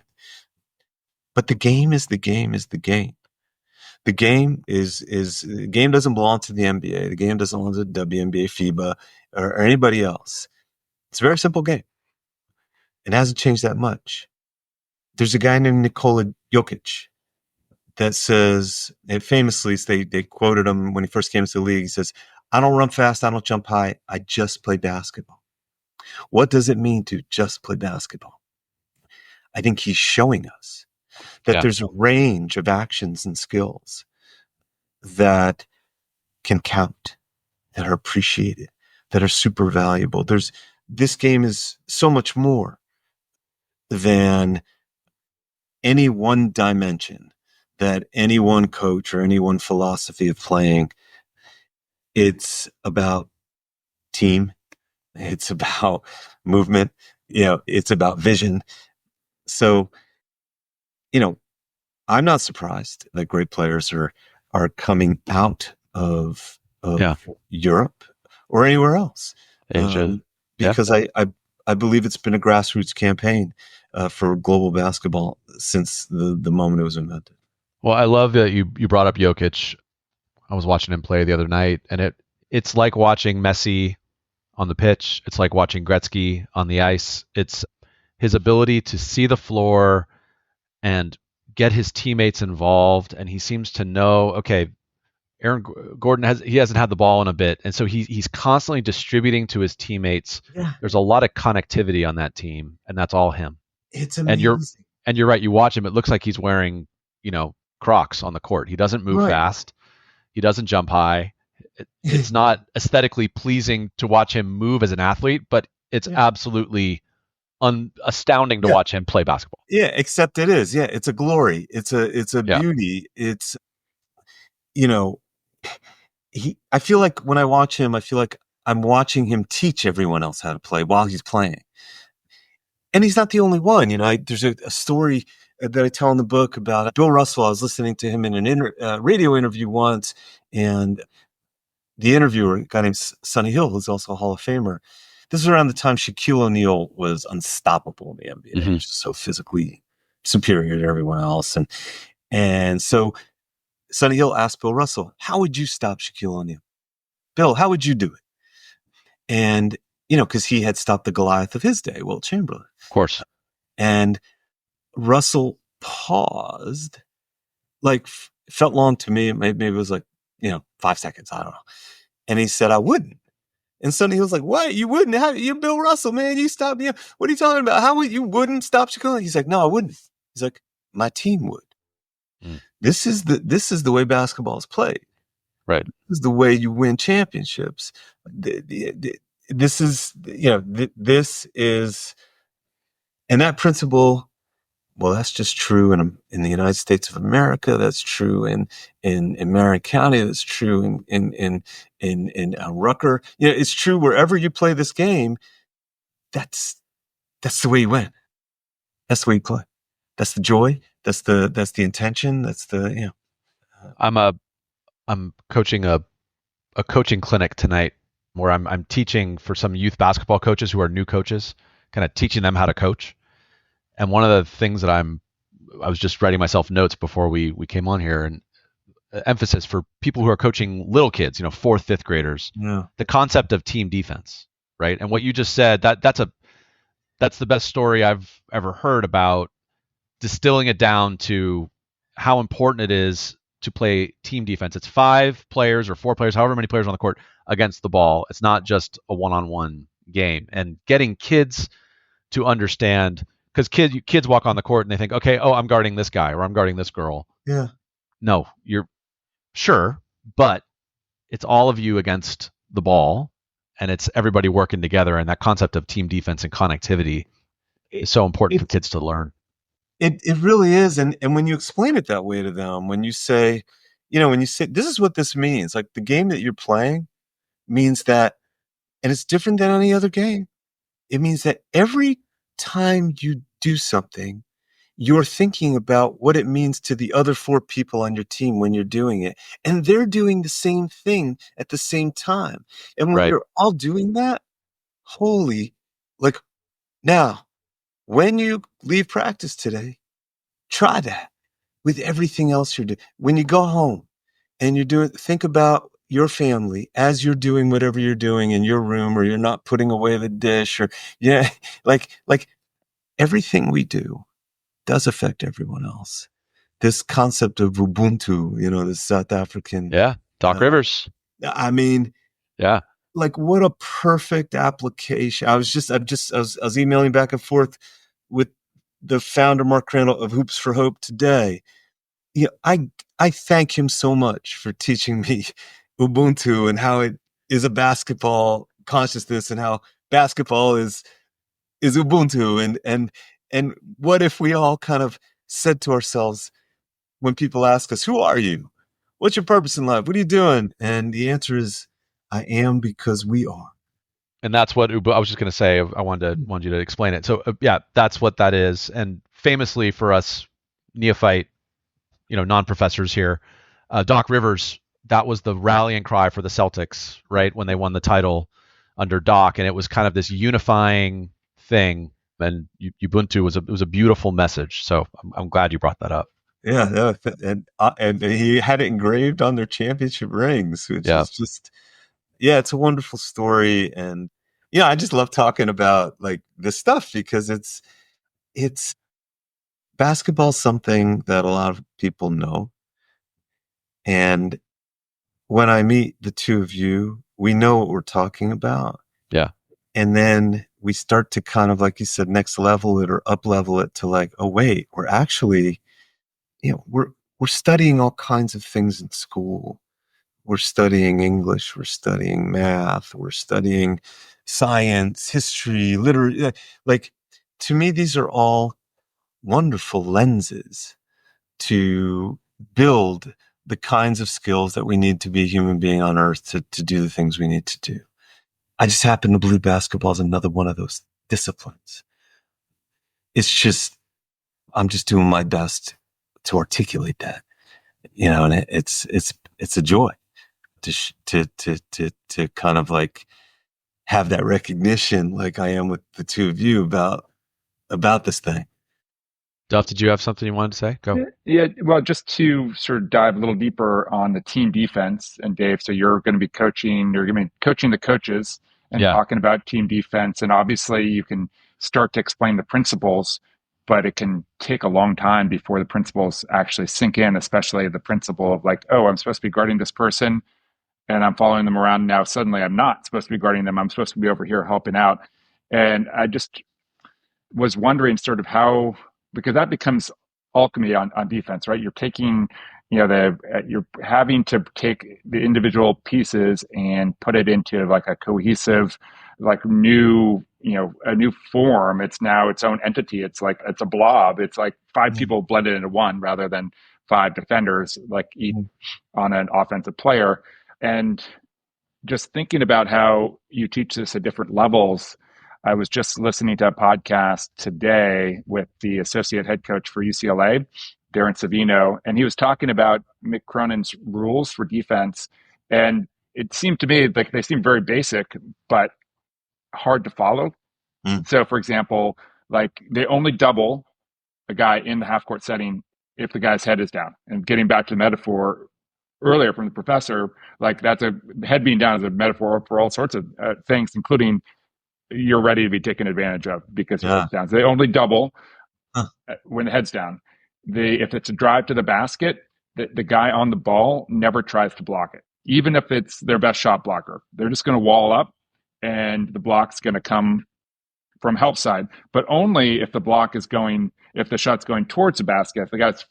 E: But the game is the game is the game. The game the game doesn't belong to the NBA. The game doesn't belong to the WNBA, FIBA, or anybody else. It's a very simple game. It hasn't changed that much. There's a guy named Nikola Jokic that says, and famously, they quoted him when he first came to the league. He says, "I don't run fast. I don't jump high. I just play basketball." What does it mean to just play basketball? I think he's showing us that there's a range of actions and skills that can count, that are appreciated, that are super valuable. This game is so much more than any one dimension that any one coach or any one philosophy of playing. It's about team. It's about movement. It's about vision. So, I'm not surprised that great players are coming out of Europe or anywhere else.
D: Asia.
E: Because I believe it's been a grassroots campaign for global basketball since the moment it was invented.
D: Well, I love that you brought up Jokic. I was watching him play the other night, and it's like watching Messi on the pitch. It's like watching Gretzky on the ice. It's his ability to see the floor and get his teammates involved, and he seems to know, okay, Aaron Gordon hasn't had the ball in a bit, and so he's constantly distributing to his teammates. Yeah. There's a lot of connectivity on that team, and that's all him.
E: It's amazing.
D: And you're right. You watch him; it looks like he's wearing, Crocs on the court. He doesn't move fast. He doesn't jump high. It's not aesthetically pleasing to watch him move as an athlete, but it's absolutely astounding to watch him play basketball.
E: Yeah, except it is. Yeah, it's a glory. It's a beauty. It's, I feel like when I watch him, I feel like I'm watching him teach everyone else how to play while he's playing. And he's not the only one. There's a story that I tell in the book about Bill Russell. I was listening to him in an radio interview once, and the interviewer, a guy named Sonny Hill, who's also a Hall of Famer. This is around the time Shaquille O'Neal was unstoppable in the NBA. Mm-hmm. He was just so physically superior to everyone else. And so Sonny Hill asked Bill Russell, "How would you stop Shaquille O'Neal? Bill, how would you do it?" And, because he had stopped the Goliath of his day, Wilt Chamberlain.
D: Of course.
E: And Russell paused, felt long to me. Maybe it was 5 seconds. I don't know. And he said, "I wouldn't." And Sonny was like, "What? You wouldn't? How, you're Bill Russell, man. You stop me. What are you talking about? How would you wouldn't stop Shaquille?" He's like, "No, I wouldn't." He's like, "My team would." Mm. This is the way basketball is played.
D: Right.
E: This is the way you win championships. This is, and that principle. Well, that's just true in the United States of America. That's true in Marin County. That's true in Rucker. It's true wherever you play this game. That's the way you win. That's the way you play. That's the joy. That's the intention. That's the
D: I'm coaching a coaching clinic tonight where I'm teaching for some youth basketball coaches who are new coaches, kind of teaching them how to coach. And one of the things that I was just writing myself notes before we came on here, and emphasis for people who are coaching little kids, 4th, 5th graders, the concept of team defense, right? And what you just said, that's the best story I've ever heard about distilling it down to how important it is to play team defense. It's 5 players or 4 players, however many players on the court against the ball. It's not just a one-on-one game. And getting kids to understand, because kids walk on the court and they think, okay, I'm guarding this guy or I'm guarding this girl.
E: Yeah.
D: No, you're sure, but it's all of you against the ball, and it's everybody working together. And that concept of team defense and connectivity is so important for kids to learn.
E: It really is. And when you explain it that way to them, when you say, this is what this means, like the game that you're playing means that, and it's different than any other game. It means that every time you do something, you're thinking about what it means to the other 4 people on your team when you're doing it. And they're doing the same thing at the same time. And when you're all doing that, now when you leave practice today, try that with everything else you're doing. When you go home and you're doing, think about your family as you're doing whatever you're doing in your room, or you're not putting away the dish, or like everything we do does affect everyone else. This concept of Ubuntu, this South African.
D: Yeah. Doc Rivers.
E: I mean,
D: yeah.
E: Like, what a perfect application. I was emailing back and forth with the founder, Mark Crandall, of Hoops for Hope today. I thank him so much for teaching me Ubuntu and how it is a basketball consciousness, and how basketball is Ubuntu. And what if we all kind of said to ourselves, when people ask us, who are you? What's your purpose in life? What are you doing? And the answer is, I am because we are.
D: And that's what I was just going to say. I wanted you to explain it. So yeah, that's what that is. And famously for us neophyte, non-professors here, Doc Rivers, that was the rallying cry for the Celtics, right? When they won the title under Doc, and it was kind of this unifying thing. And Ubuntu was a beautiful message. So I'm glad you brought that up.
E: Yeah, and he had it engraved on their championship rings, which is just, it's a wonderful story. And I just love talking about like this stuff, because it's basketball, something that a lot of people know. And when I meet the two of you, we know what we're talking about.
D: Yeah.
E: And then we start to kind of, like you said, next level it or up level it to like, oh wait, we're actually, we're studying all kinds of things in school. We're studying English, we're studying math, we're studying science, history, literature. Like, to me, these are all wonderful lenses to build the kinds of skills that we need to be a human being on earth to do the things we need to do. I just happen to believe basketball is another one of those disciplines. It's just, I'm just doing my best to articulate that, and it's a joy to kind of like have that recognition, like I am with the two of you, about this thing.
D: Duff, did you have something you wanted to say? Go.
B: Yeah, well, just to sort of dive a little deeper on the team defense, and Dave, so you're going to be coaching the coaches and talking about team defense, and obviously you can start to explain the principles, but it can take a long time before the principles actually sink in, especially the principle of like, oh, I'm supposed to be guarding this person and I'm following them around. Now suddenly I'm not supposed to be guarding them. I'm supposed to be over here helping out. And I just was wondering sort of how, because that becomes alchemy on defense, right? You're taking, you're having to take the individual pieces and put it into like a cohesive, like new, a new form. It's now its own entity. It's like, it's a blob. It's like five people blended into one rather than five defenders, like each on an offensive player. And just thinking about how you teach this at different levels, I was just listening to a podcast today with the associate head coach for UCLA, Darren Savino, and he was talking about Mick Cronin's rules for defense. And it seemed to me like they seemed very basic, but hard to follow. So, for example, like they only double a guy in the half court setting if the guy's head is down. And getting back to the metaphor earlier from the professor, like that's a head being down is a metaphor for all sorts of things, including you're ready to be taken advantage of because your head's down. So they only double when the head's down. If it's a drive to the basket, the guy on the ball never tries to block it, even if it's their best shot blocker. They're just going to wall up, and the block's going to come from help side, but only if if the shot's going towards the basket. If the guy's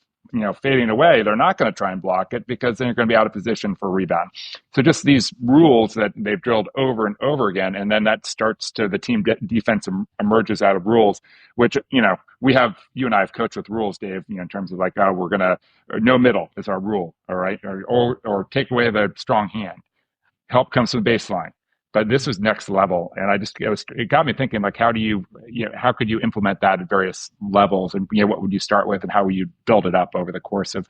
B: fading away, they're not going to try and block it because then you're going to be out of position for a rebound. So just these rules that they've drilled over and over again, and then that starts to the team defense emerges out of rules, which you and I have coached with rules, Dave. In terms of like, we're gonna no middle is our rule, all right, or take away the strong hand. Help comes from the baseline. But this was next level, and it got me thinking, like, how could you implement that at various levels, and what would you start with, and how would you build it up over the course of,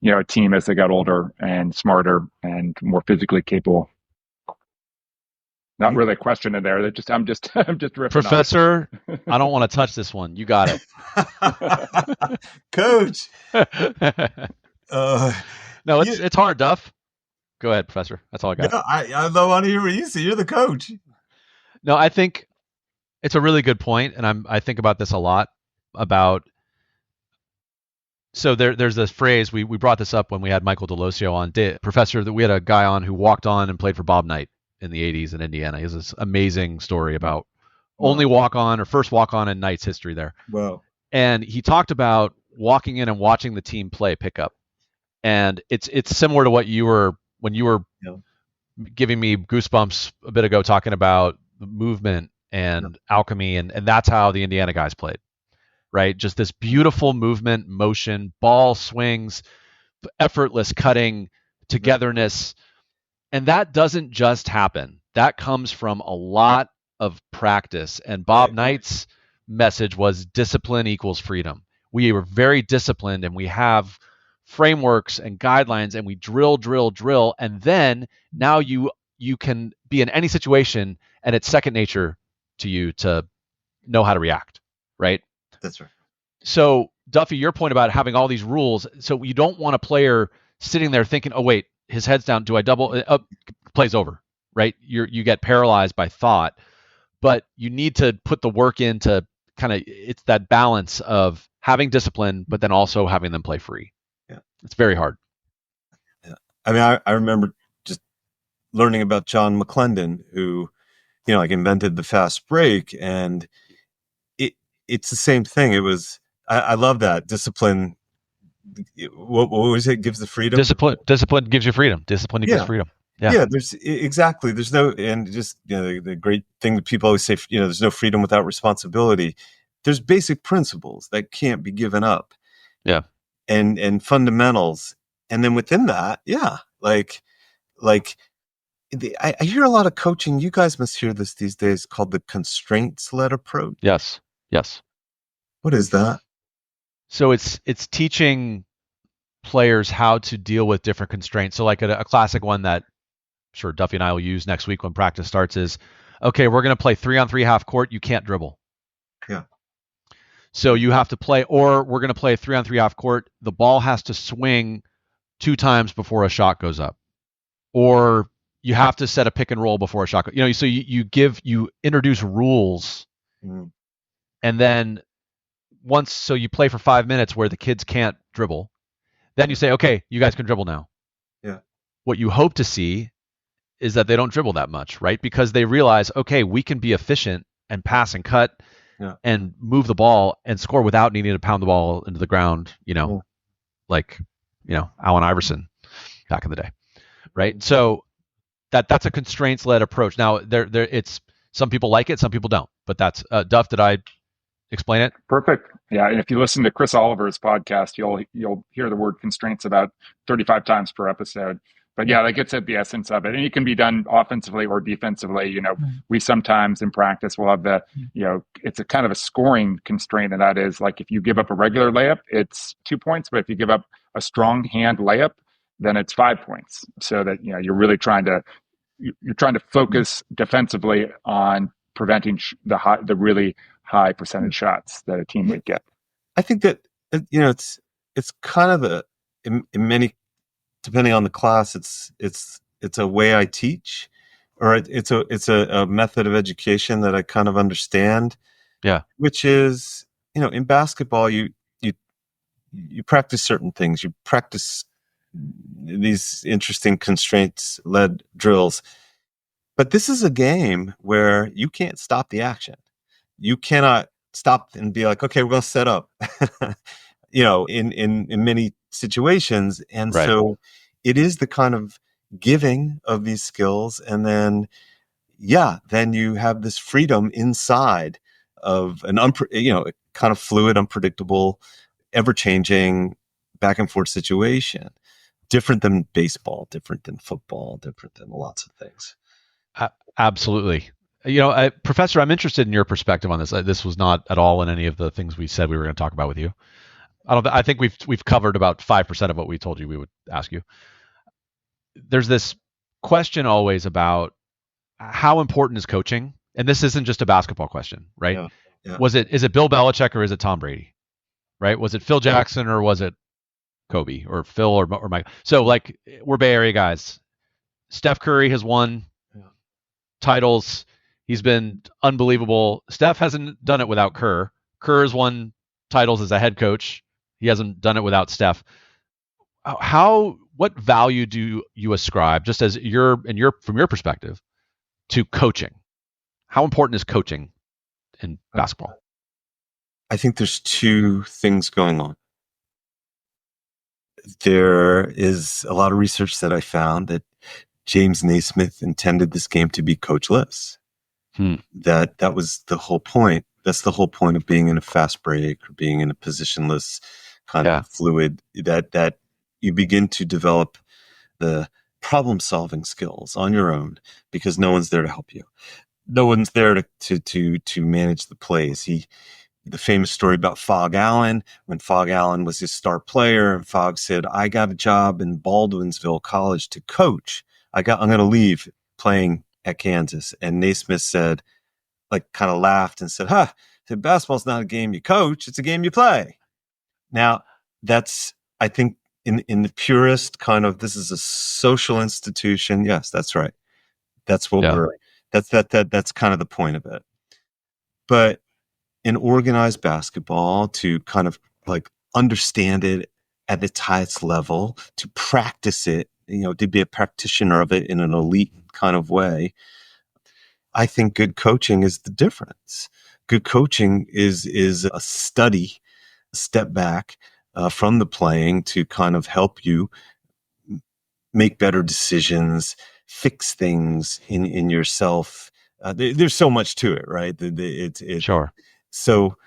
B: a team as they got older and smarter and more physically capable? not really a question in there. I'm just riffing
D: Professor, I don't want to touch this one. You got
E: it. Coach.
D: No, it's hard, Duff. Go ahead, Professor. That's all I got.
E: No, I don't want to hear what you say. You're the coach.
D: No, I think it's a really good point, and I think about this a lot about. So there's this phrase we brought this up when we had Michael Delosio on. Professor, that we had a guy on who walked on and played for Bob Knight in the 80s in Indiana. He has this amazing story about only walk on or first walk on in Knight's history there.
E: Wow.
D: And he talked about walking in and watching the team play pickup. And it's similar to what you were when you were giving me goosebumps a bit ago talking about movement and alchemy, and that's how the Indiana guys played. Right? Just this beautiful movement, motion, ball swings, effortless cutting, togetherness. And that doesn't just happen. That comes from a lot of practice. And Bob Knight's message was discipline equals freedom. We were very disciplined, and we have frameworks and guidelines, and we drill. And then now you can be in any situation, and it's second nature to you to know how to react. Right?
E: That's right.
D: So, Duffy, your point about having all these rules, so you don't want a player sitting there thinking, oh, wait, his head's down. Do I double? Play's over, right? You get paralyzed by thought, but you need to put the work into it's that balance of having discipline, but then also having them play free.
E: Yeah.
D: It's very hard.
E: Yeah. I mean, I remember just learning about John McClendon, who, invented the fast break, and it's the same thing. It was, I love that discipline. What was it? Gives the freedom.
D: Discipline gives you freedom. Discipline equals freedom. Yeah.
E: There's exactly. There's no, and just, the great thing that people always say, there's no freedom without responsibility. There's basic principles that can't be given up.
D: Yeah.
E: And fundamentals. And then within that, I hear a lot of coaching. You guys must hear this these days, called the constraints-led approach.
D: Yes.
E: What is that?
D: So it's teaching players how to deal with different constraints. So like a classic one that sure Duffy and I will use next week when practice starts is, okay, we're going to play 3-on-3 half court. You can't dribble.
E: Yeah.
D: So you have to play, or we're going to play 3-on-3 half court. The ball has to swing 2 times before a shot goes up, or you have to set a pick and roll before a shot. So you introduce rules.
E: Mm.
D: And then so you play for 5 minutes where the kids can't dribble. Then you say, okay, you guys can dribble now.
E: Yeah.
D: What you hope to see is that they don't dribble that much, right? Because they realize, okay, we can be efficient and pass and cut and move the ball and score without needing to pound the ball into the ground, like Allen Iverson back in the day, right? So that's a constraints-led approach. Now, it's some people like it, some people don't. But that's Duff. Did I explain it?
B: Perfect. Yeah, and if you listen to Chris Oliver's podcast, you'll hear the word constraints about 35 times per episode. But yeah, that gets at the essence of it. And it can be done offensively or defensively. We sometimes in practice will have it's a kind of a scoring constraint. And that is like, if you give up a regular layup, it's 2 points. But if you give up a strong hand layup, then it's 5 points. So that, you're really trying to focus defensively on preventing the really high percentage shots that a team would get.
E: I think that it's kind of in many, depending on the class, it's a way I teach, or it's a method of education that I kind of understand.
D: Yeah,
E: which is in basketball you practice certain things. You practice these interesting constraints-led drills. But this is a game where you can't stop the action. You cannot stop and be like, okay, we're going to set up, in many situations. And
D: right.
E: So it is the kind of giving of these skills. And then you have this freedom inside of an kind of fluid, unpredictable, ever-changing back and forth situation. Different than baseball, different than football, different than lots of things.
D: Absolutely. Professor, I'm interested in your perspective on this. This was not at all in any of the things we said we were going to talk about with you. I think we've covered about 5% of what we told you we would ask you. There's this question always about how important is coaching? And this isn't just a basketball question, right?
E: Yeah. Yeah.
D: Is it Bill Belichick or is it Tom Brady? Right? Was it Phil Jackson or was it Kobe or Phil or Mike? So like we're Bay Area guys. Steph Curry has won titles. He's been unbelievable. Steph hasn't done it without Kerr. Kerr has won titles as a head coach. He hasn't done it without Steph. What value do you ascribe, just as from your perspective, to coaching? How important is coaching in basketball?
E: I think there's two things going on. There is a lot of research that I found that James Naismith intended this game to be coachless. That was the whole point. That's the whole point of being in a fast break or being in a positionless kind of fluid, that you begin to develop the problem-solving skills on your own because no one's there to help you. No one's there to manage the plays. The famous story about Fog Allen, when Fog Allen was his star player, and Fog said, "I got a job in Baldwinsville College to coach. I'm going to leave playing at Kansas." And Naismith said, like, kind of laughed and said, basketball's not a game you coach, it's a game you play. Now, that's, I think, in the purest kind of, this is a social institution. Yes, that's right. That's what that's kind of the point of it. But in organized basketball, to kind of like understand it at its highest level, to practice it, to be a practitioner of it in an elite kind of way, I think good coaching is the difference. Good coaching is a study, a step back from the playing to kind of help you make better decisions, fix things in yourself. There's so much to it, right?
D: Sure.
E: So,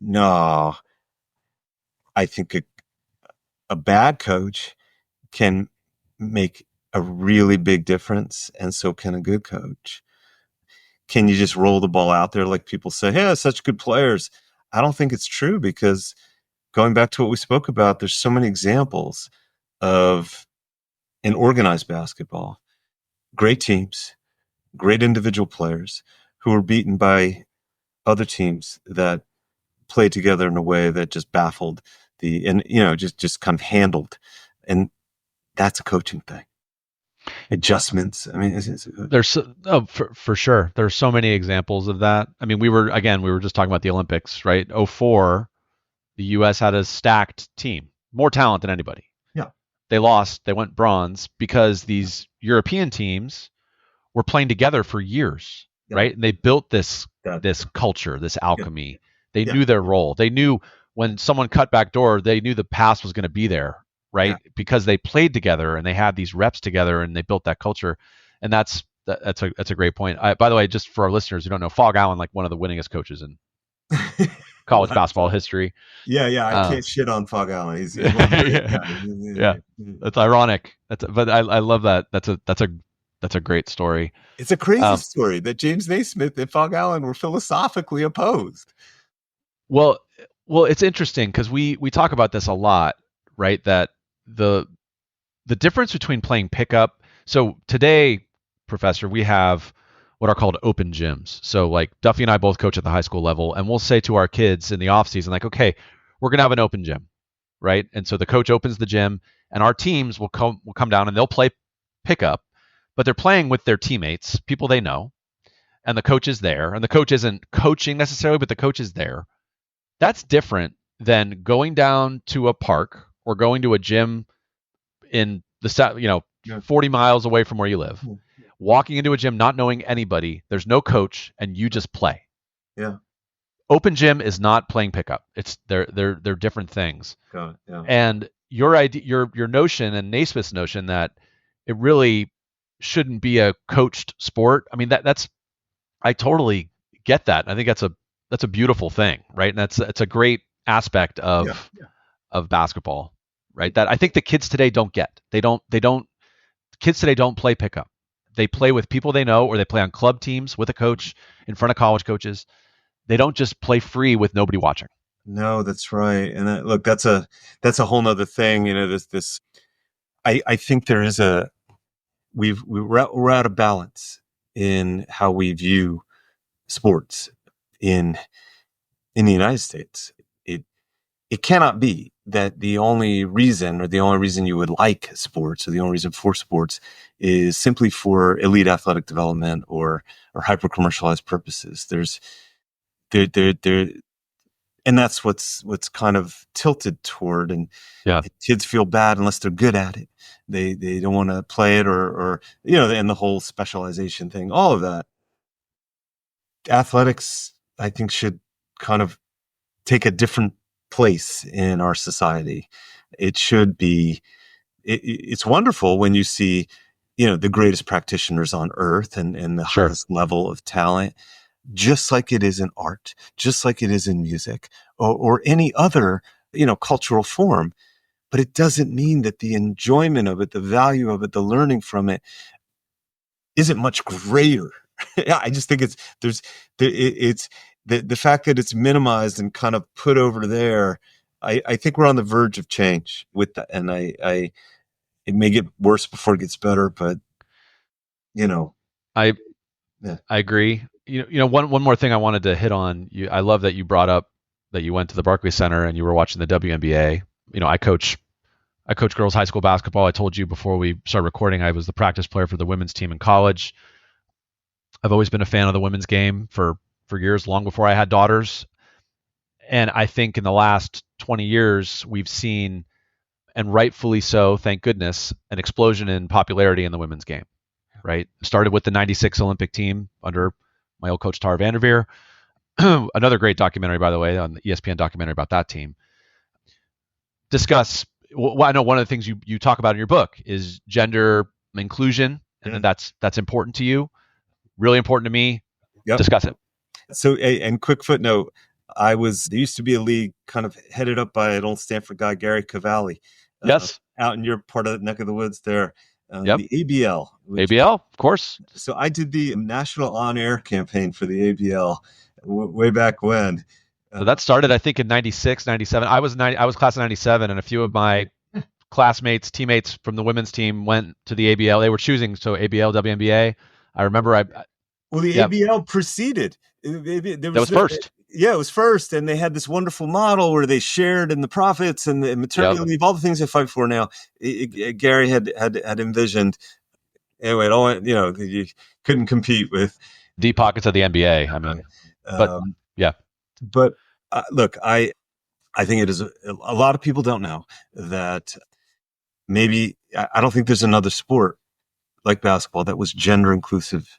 E: no, I think a bad coach can make a really big difference, and so can a good coach. Can you just roll the ball out there like people say, "Hey, such good players"? I don't think it's true, because going back to what we spoke about, there's so many examples of, in organized basketball, great teams, great individual players who were beaten by other teams that played together in a way that just baffled just kind of handled. And that's a coaching thing. Adjustments. I mean,
D: there's for sure. There's so many examples of that. I mean, we were just talking about the Olympics, right? 2004, the U.S. had a stacked team, more talent than anybody.
E: Yeah.
D: They lost. They went bronze because these European teams were playing together for years, right? And they built this culture, this alchemy. They knew their role. They knew when someone cut back door, they knew the pass was going to be there, right? Yeah. Because they played together and they had these reps together and they built that culture. And that's a great point. By the way, just for our listeners who don't know, Fog Allen, like one of the winningest coaches in college basketball history.
E: Yeah, I can't shit on Fog Allen. He's
D: yeah, that's ironic. But I love that. That's a great story.
E: It's a crazy story that James Naismith and Fog Allen were philosophically opposed.
D: Well, it's interesting because we talk about this a lot, right? That the difference between playing pickup. So today, Professor, we have what are called open gyms. So like Duffy and I both coach at the high school level, and we'll say to our kids in the off season, like, okay, we're gonna have an open gym, right? And so the coach opens the gym, and our teams will come down and they'll play pickup, but they're playing with their teammates, people they know, and the coach is there, and the coach isn't coaching necessarily, but the coach is there. That's different than going down to a park or going to a gym in the 40 miles away from where you live, walking into a gym not knowing anybody, there's no coach, and you just play.
E: Yeah.
D: Open gym is not playing pickup. It's they're different things.
E: Got it. Yeah.
D: And your idea, your notion, and Naismith's notion that it really shouldn't be a coached sport. I mean, I totally get that. I think that's a beautiful thing, right? And it's a great aspect of basketball, right? That I think the kids today don't get. Kids today don't play pickup. They play with people they know, or they play on club teams with a coach in front of college coaches. They don't just play free with nobody watching.
E: No, that's right. And look, that's a whole nother thing. I think there is we're out of balance in how we view sports in the United States. It cannot be that the only reason you would like sports, or the only reason for sports, is simply for elite athletic development or hyper commercialized purposes. There, and that's what's kind of tilted toward. And kids feel bad unless they're good at it. They don't want to play it, or and the whole specialization thing, all of that. Athletics, I think, should kind of take a different place in our society. It should be. It's wonderful when you see, the greatest practitioners on earth and the highest level of talent, just like it is in art, just like it is in music, or any other, cultural form. But it doesn't mean that the enjoyment of it, the value of it, the learning from it isn't much greater. I just think it's the fact that it's minimized and kind of put over there. I think we're on the verge of change with that, and it may get worse before it gets better, but
D: I agree. One more thing I wanted to hit on. I love that you brought up that you went to the Barclays Center and you were watching the WNBA. I coach girls high school basketball. I told you before we started recording, I was the practice player for the women's team in college. I've always been a fan of the women's game for years, long before I had daughters. And I think in the last 20 years, we've seen, and rightfully so, thank goodness, an explosion in popularity in the women's game, right? Started with the 96 Olympic team under my old coach, Tara Vanderveer. Another great documentary, by the way, on the ESPN documentary about that team. Discuss, well, I know one of the things you talk about in your book is gender inclusion, and that's important to you, really important to me.
E: Yep.
D: Discuss it.
E: So, and quick footnote, there used to be a league kind of headed up by an old Stanford guy, Gary Cavalli.
D: Yes.
E: Out in your part of the neck of the woods there.
D: Yep.
E: The ABL.
D: ABL, of course.
E: So I did the national on-air campaign for the ABL way back when.
D: So that started, I think, in 96, 97. I was class of 97, and a few of my classmates, teammates from the women's team went to the ABL. They were choosing, so ABL, WNBA. I remember
E: the ABL preceded.
D: That was first.
E: Yeah, it was first, and they had this wonderful model where they shared in the profits and the maternity leave, all the things they fight for now. Gary had envisioned. Anyway, you couldn't compete with
D: deep pockets of the NBA. I mean,
E: But look, I think it is a lot of people don't know that maybe I don't think there's another sport like basketball that was gender inclusive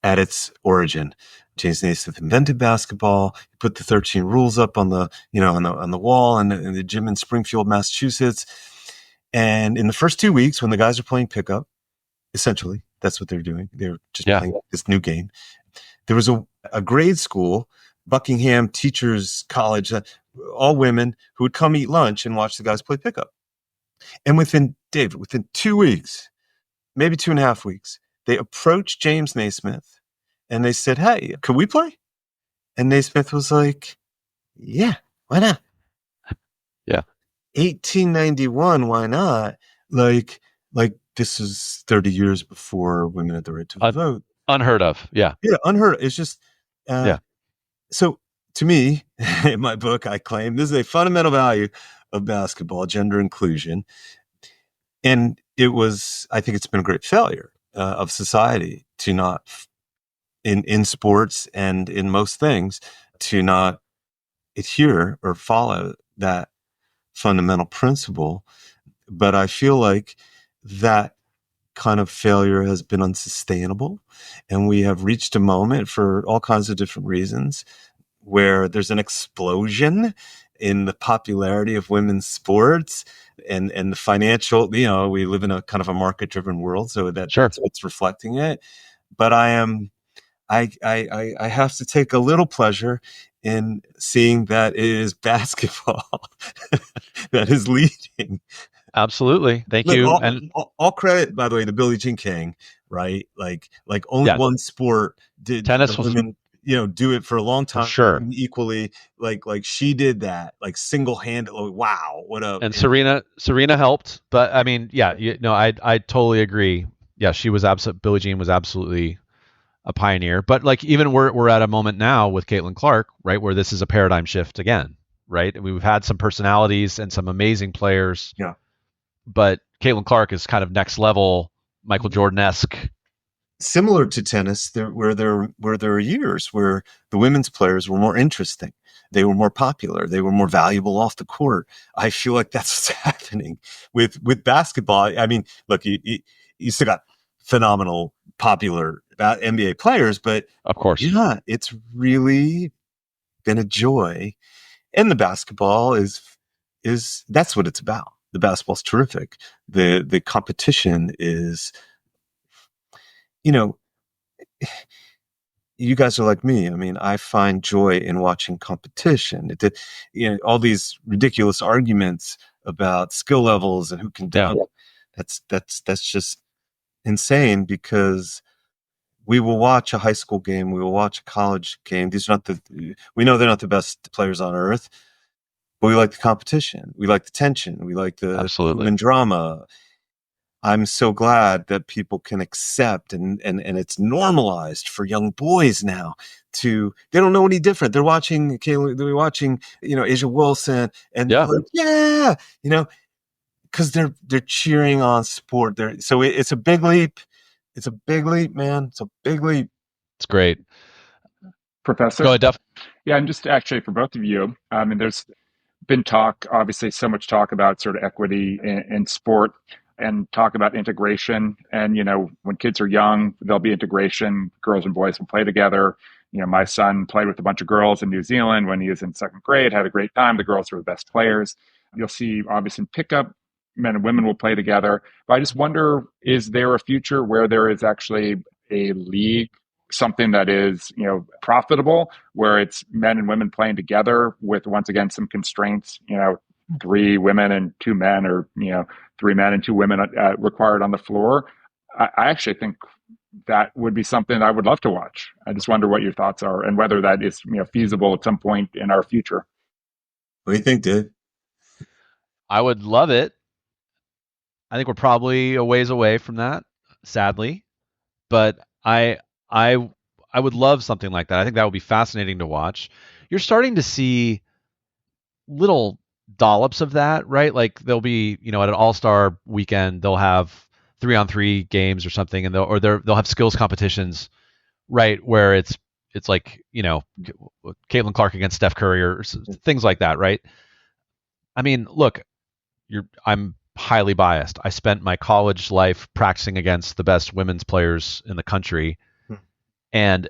E: at its origin. James Naismith invented basketball. He put the 13 rules up on the on the wall in the gym in Springfield, Massachusetts. And in the first 2 weeks, when the guys are playing pickup, essentially that's what they're doing. They're just playing this new game. There was a grade school, Buckingham Teachers College, all women who would come eat lunch and watch the guys play pickup. And within 2 weeks, maybe 2.5 weeks, they approached James Naismith and they said, "Hey, could we play?" And Naismith was like, "Yeah, why not?"
D: Yeah.
E: 1891, why not? Like this is 30 years before women had the right to vote.
D: Unheard of. Yeah.
E: Yeah, unheard of. It's just, So to me, in my book, I claim this is a fundamental value of basketball, gender inclusion. And I think it's been a great failure of society to not, in sports and in most things, to not adhere or follow that fundamental principle. But I feel like that kind of failure has been unsustainable. And we have reached a moment, for all kinds of different reasons, where there's an explosion in the popularity of women's sports and the financial, we live in a kind of a market driven world. So that's what's reflecting it. But I have to take a little pleasure in seeing that it is basketball that is leading.
D: Absolutely. Thank you.
E: And all credit, by the way, to Billie Jean King, right? Like only one sport did
D: tennis
E: women, do it for a long time.
D: Sure.
E: Equally, like she did that, like single-handedly. Wow.
D: And Serena helped, but I mean, I totally agree. yeah, Billie Jean was absolutely a pioneer. But like even we're at a moment now with Caitlin Clark, right, where this is a paradigm shift again, right? We've had some personalities and some amazing players,
E: Yeah.
D: but Caitlin Clark is kind of next level, Michael Jordan-esque.
E: Similar to tennis, where there are years where the women's players were more interesting. They were more popular. They were more valuable off the court. I feel like that's what's happening with basketball. I mean, look, you still got phenomenal, popular NBA players, but
D: Of course.
E: yeah, it's really been a joy. And the basketball is that's what it's about. The basketball's terrific. The competition is, you know, you guys are like me. I mean, I find joy in watching competition. All these ridiculous arguments about skill levels and who can dunk. That's just insane, because we will watch a high school game. We will watch a college game. We know they're not the best players on earth, but we like the competition. We like the tension. We like the human drama. I'm so glad that people can accept and it's normalized for young boys now they don't know any different. They're watching Asia Wilson and because they're cheering on sport. So it's a big leap. It's a big leap, man. It's a big leap.
D: It's great.
B: Professor?
D: Go ahead, Duff.
B: Yeah, and just actually for both of you, I mean, there's been obviously so much talk about sort of equity in sport and talk about integration. And, when kids are young, there'll be integration. Girls and boys will play together. My son played with a bunch of girls in New Zealand when he was in second grade, had a great time. The girls were the best players. You'll see, obviously, in pickup, men and women will play together. But I just wonder, is there a future where there is actually a league, something that is, profitable, where it's men and women playing together with, once again, some constraints, 3 women and 2 men, or, 3 men and 2 women required on the floor? I actually think that would be something I would love to watch. I just wonder what your thoughts are and whether that is, feasible at some point in our future.
E: What do you think, Dave?
D: I would love it. I think we're probably a ways away from that, sadly, but I would love something like that. I think that would be fascinating to watch. You're starting to see little dollops of that, right? Like there'll be, at an all-star weekend, they'll have 3-on-3 games or something, and they'll have skills competitions, right? Where it's like, Caitlin Clark against Steph Curry or things like that, right? I mean, look, I'm highly biased. I spent my college life practicing against the best women's players in the country, and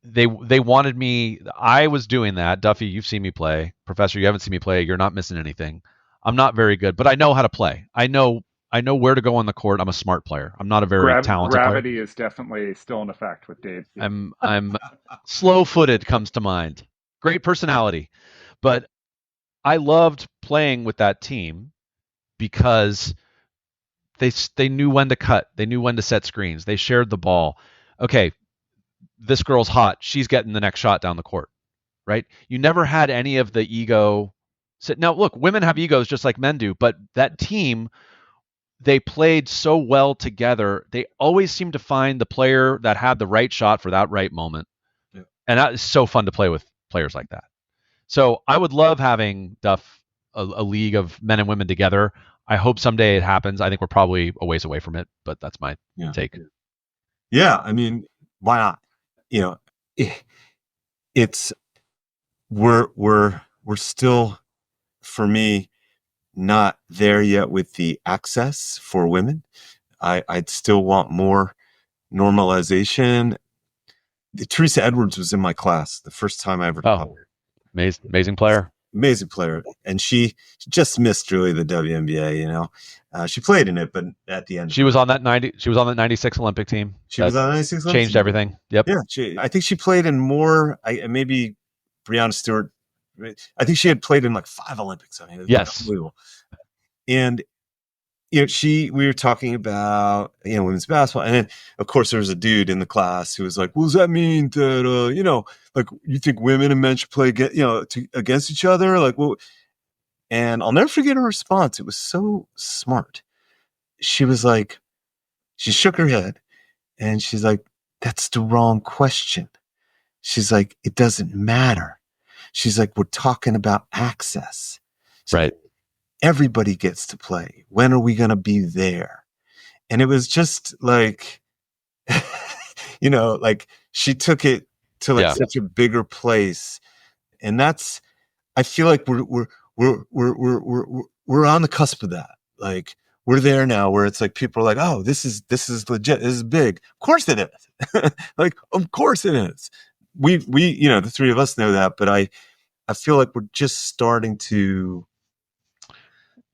D: they wanted me. I was doing that. Duffy, you've seen me play. Professor, you haven't seen me play. You're not missing anything. I'm not very good, but I know how to play. I know where to go on the court. I'm a smart player. I'm not a very talented player.
B: Gravity is definitely still in effect with Dave.
D: I'm slow-footed comes to mind. Great personality, but I loved playing with that team because they knew when to cut. They knew when to set screens. They shared the ball. Okay, this girl's hot. She's getting the next shot down the court, right? You never had any of the ego. Now, look, women have egos just like men do, but that team, they played so well together. They always seemed to find the player that had the right shot for that right moment. Yeah. And that is so fun to play with players like that. So I would love having, Duff, a league of men and women together. I hope someday it happens. I think we're probably a ways away from it, but that's my take.
E: Yeah, I mean, why not? It's we're still, for me, not there yet with the access for women. I'd still want more normalization. Teresa Edwards was in my class the first time I ever taught her.
D: Amazing player.
E: Amazing player. And she just missed really the WNBA, she played in it, but at the end
D: she was on that 96 Olympic team.
E: She was on the 96 Olympic
D: changed
E: team.
D: Everything. Yep.
E: Yeah. I think she played in more, maybe Breonna Stewart. I think she had played in like 5 Olympics. I mean, it was unbelievable. And we were talking about women's basketball, and then of course there was a dude in the class who was like, "Well, does that mean that like you think women and men should play against each other?" Like, well, and I'll never forget her response. It was so smart. She was like, She shook her head and she's like, that's the wrong question. She's like, it doesn't matter. She's like, we're talking about access. So
D: Right.
E: everybody gets to play. When are we going to be there? And it was just like, like she took it to like such a bigger place. And that's, I feel like we're on the cusp of that. Like we're there now where it's like people are like, oh, this is legit. This is big. Of course it is. Like, of course it is. We, the three of us know that, but I feel like we're just starting to.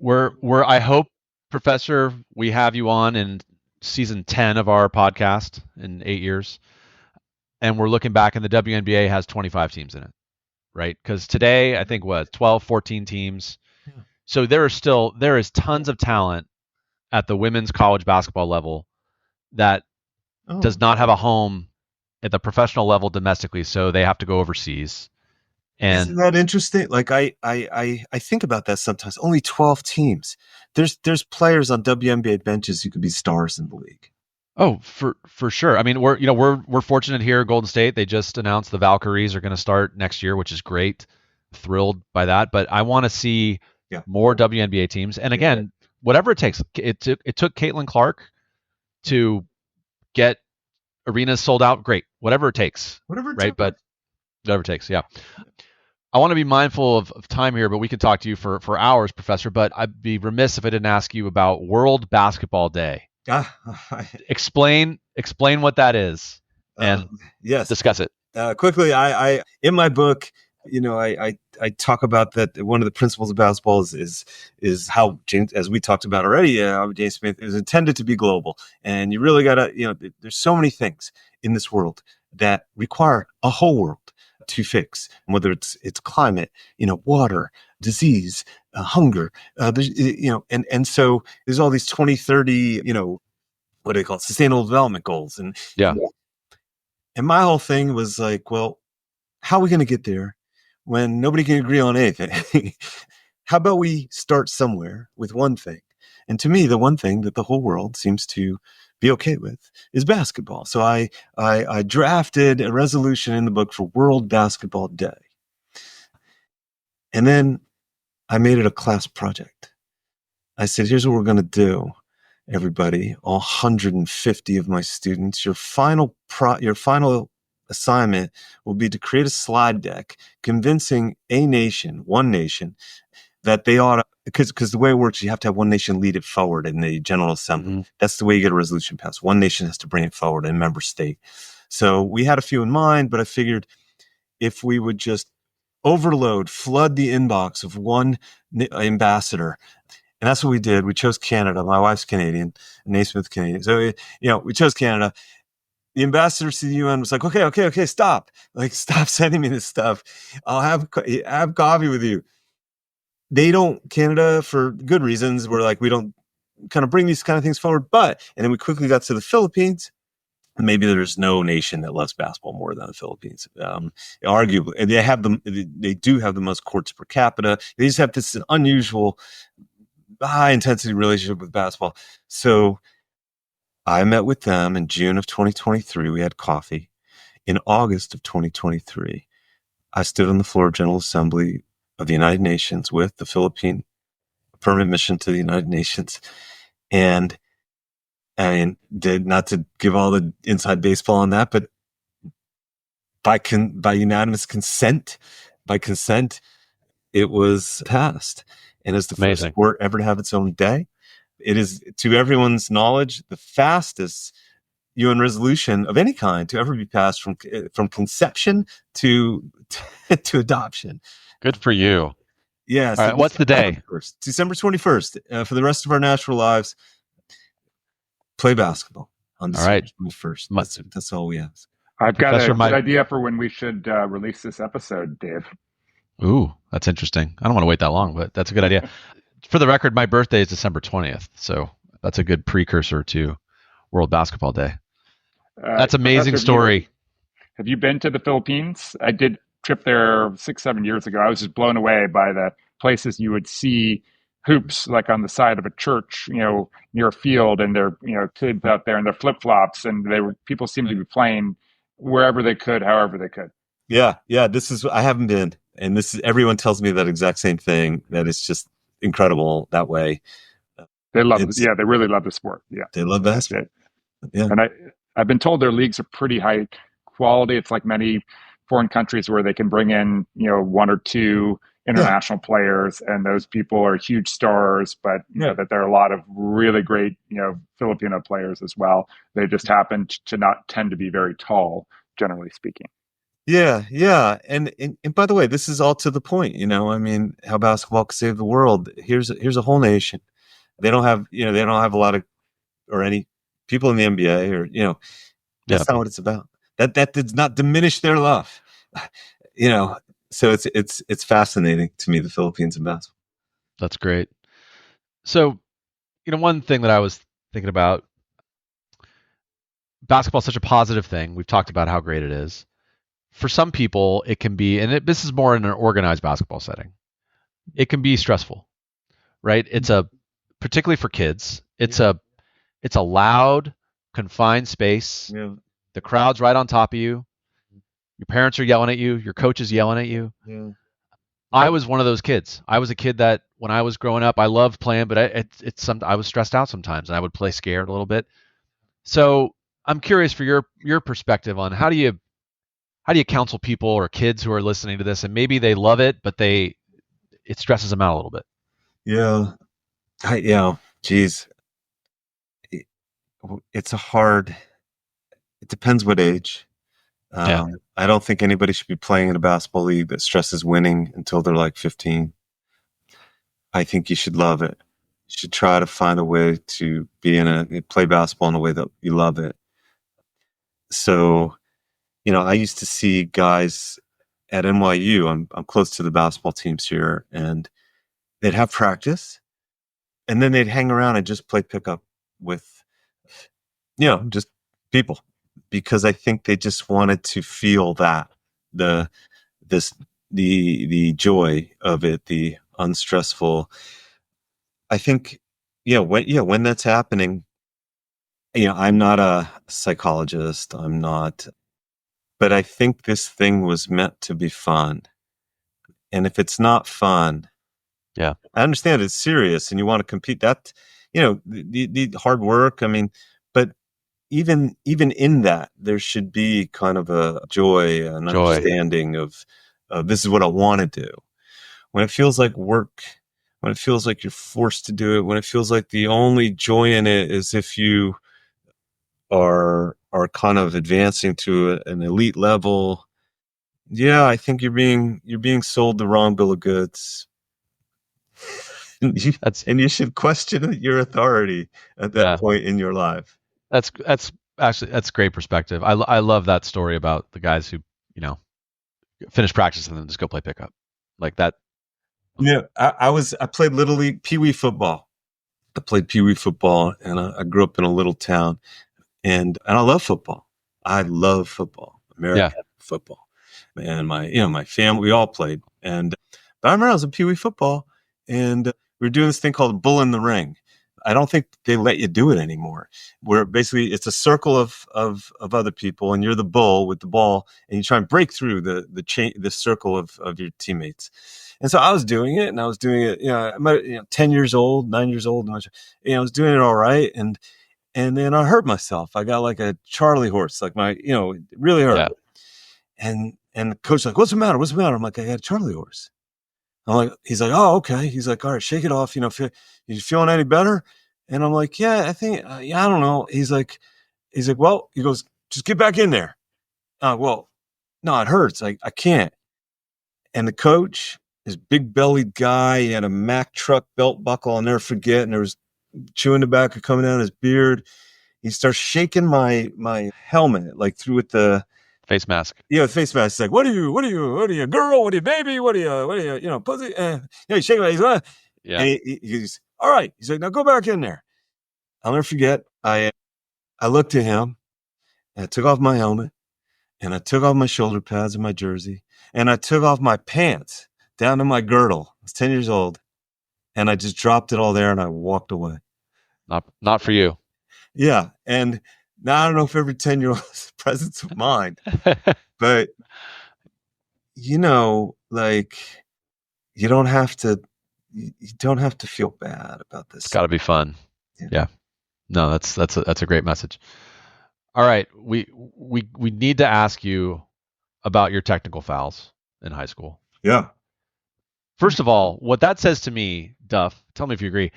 D: I hope, Professor, we have you on in season 10 of our podcast in 8 years. And we're looking back and the WNBA has 25 teams in it, right? Because today, I think 12, 14 teams. Yeah. So there is tons of talent at the women's college basketball level that does not have a home at the professional level domestically. So they have to go overseas. And
E: isn't that interesting? Like I think about that sometimes. Only 12 teams. There's players on WNBA benches who could be stars in the league.
D: Oh, for sure. I mean, we're fortunate here at Golden State. They just announced the Valkyries are going to start next year, which is great. Thrilled by that. But I want to see more WNBA teams. And again, whatever it takes. It took Caitlin Clark to get arenas sold out. Great. Whatever it takes.
E: Whatever it
D: right?
E: takes.
D: But whatever it takes. Yeah. I want to be mindful of time here, but we could talk to you for hours, Professor. But I'd be remiss if I didn't ask you about World Basketball Day. Explain what that is, and discuss it
E: quickly. I in my book, I talk about that one of the principles of basketball is how James, as we talked about already, James Smith is intended to be global, and you really gotta, there's so many things in this world that require a whole world to fix, whether it's climate, water, disease, hunger, and so there's all these 2030, what do they call it? Sustainable development goals. And my whole thing was like, well, how are we going to get there when nobody can agree on anything? How about we start somewhere with one thing? And to me, the one thing that the whole world seems to be okay with is basketball. So I drafted a resolution in the book for World Basketball Day. And then I made it a class project. I said, here's what we're going to do, everybody, all 150 of my students. Your final assignment will be to create a slide deck convincing one nation, that they ought to, because the way it works, you have to have one nation lead it forward in the General Assembly. Mm-hmm. That's the way you get a resolution passed. One nation has to bring it forward in a member state. So we had a few in mind, but I figured if we would just flood the inbox of one ambassador. And that's what we did. We chose Canada. My wife's Canadian, Naismith's Canadian. So, we chose Canada. The ambassador to the UN was like, okay, stop. Like, stop sending me this stuff. I'll have coffee with you. Canada, for good reasons, were like, we don't kind of bring these kind of things forward. And then we quickly got to the Philippines. Maybe there's no nation that loves basketball more than the Philippines. Arguably, they do have the most courts per capita. They just have this unusual high intensity relationship with basketball. So I met with them in June of 2023. We had coffee. In August of 2023, I stood on the floor of General Assembly of the United Nations with the Philippine permanent mission to the United Nations. And I mean, not to give all the inside baseball on that, but by unanimous consent, it was passed. And it's the first sport ever to have its own day. It is, to everyone's knowledge, the fastest UN resolution of any kind to ever be passed from conception to adoption.
D: Good for you.
E: Yeah.
D: All right, what's the day?
E: December 21st. For the rest of our natural lives, play basketball on December 21st. That's all we ask.
B: I've got a good idea for when we should release this episode, Dave.
D: Ooh, that's interesting. I don't want to wait that long, but that's a good idea. For the record, my birthday is December 20th, so that's a good precursor to World Basketball Day. That's an amazing story.
B: Have you been to the Philippines? I did trip there 6-7 years ago. I was just blown away by the places you would see hoops like on the side of a church, near a field, and they're, kids out there in their flip flops, and people seem to be playing wherever they could, however they could.
E: Yeah. I haven't been, and everyone tells me that exact same thing, that it's just incredible that way.
B: They love it. Yeah, they really love the sport. Yeah.
E: They love basketball. Yeah.
B: And I've been told their leagues are pretty high quality. It's like many foreign countries where they can bring in, one or two international players, and those people are huge stars, but that there are a lot of really great, Filipino players as well. They just happen to not tend to be very tall, generally speaking.
E: Yeah. And by the way, this is all to the point, I mean, how basketball could save the world. Here's a whole nation. They don't have a lot of, or any people in the NBA, or, that's not what it's about. That does not diminish their love. So it's fascinating to me, the Philippines and basketball.
D: That's great. So, one thing that I was thinking about, basketball is such a positive thing. We've talked about how great it is. For some people, it can be, and this is more in an organized basketball setting, it can be stressful, right? Particularly for kids, it's a loud, confined space.
E: Yeah.
D: The crowd's right on top of you. Your parents are yelling at you. Your coach is yelling at you.
E: Yeah.
D: I was one of those kids. I was a kid that when I was growing up, I loved playing, but I was stressed out sometimes, and I would play scared a little bit. So I'm curious for your perspective on how do you counsel people or kids who are listening to this, and maybe they love it, but it stresses them out a little bit.
E: Yeah. Geez. It's it depends what age. I don't think anybody should be playing in a basketball league that stresses winning until they're like 15. I think you should love it. You should try to find a way to play basketball in a way that you love it. So, I used to see guys at NYU. I'm close to the basketball teams here, and they'd have practice, and then they'd hang around and just play pickup with, just people, because I think they just wanted to feel that the joy of it, the unstressful. I think, when that's happening, I'm not a psychologist. I'm not, but I think this thing was meant to be fun. And if it's not fun, I understand it's serious and you want to compete. That, the hard work. I mean, but even in that, there should be kind of a joy, an understanding of this is what I want to do. When it feels like work, when it feels like you're forced to do it, when it feels like the only joy in it is if you are kind of advancing to an elite level, I think you're being sold the wrong bill of goods. And you should question your authority at that point in your life.
D: That's great perspective. I love that story about the guys who, finish practice and then just go play pickup like that.
E: Yeah, I played Little League Pee Wee football. I played Pee Wee football, and I grew up in a little town, and I love football. I love football, American football, and my family, we all played. But I remember I was in Pee Wee football, and we were doing this thing called Bull in the Ring. I don't think they let you do it anymore, where basically it's a circle of other people, and you're the bull with the ball, and you try and break through the circle of your teammates. And so I was doing it, and I was doing it, I'm 10 years old, 9 years old, and I was doing it all right. And then I hurt myself. I got like a Charlie horse, like it really hurt.
D: Yeah.
E: And the coach's like, what's the matter? I'm like, I got a Charlie horse. He's like, oh, okay. He's like, all right, shake it off. You feeling any better? And I'm like, yeah, I think, I don't know. He's like, well, he goes, just get back in there. Well, no, it hurts. I can't. And the coach, this big bellied guy, he had a Mack truck belt buckle, I'll never forget. And there was chewing tobacco coming down his beard. He starts shaking my helmet, like through with the
D: face mask.
E: Yeah, face mask. He's like, what are you, girl? What are you, baby? What are you, pussy? He's shaking my, and he's all right. He's like, now go back in there. I'll never forget. I looked at him, and I took off my helmet, and I took off my shoulder pads and my jersey, and I took off my pants down to my girdle. I was 10 years old. And I just dropped it all there and I walked away.
D: Not for you.
E: Yeah. And now I don't know if every 10-year-old has presence of mind, but like you don't have to feel bad about this.
D: It's got to be fun. Yeah. No, that's a great message. All right, we need to ask you about your technical fouls in high school.
E: Yeah.
D: First of all, what that says to me, Duff, tell me if you agree.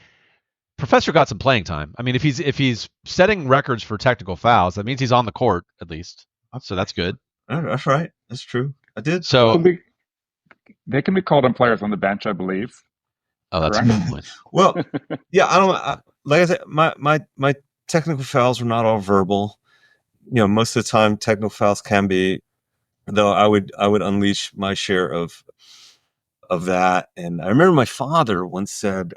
D: Professor got some playing time. I mean, if he's setting records for technical fouls, that means he's on the court at least. So that's good.
E: That's right. That's true. I did.
D: So
B: they can be called on players on the bench, I believe.
D: that's a good point.
E: Well, yeah, like I said, my technical fouls were not all verbal. Most of the time technical fouls can be, though I would unleash my share of that. And I remember my father once said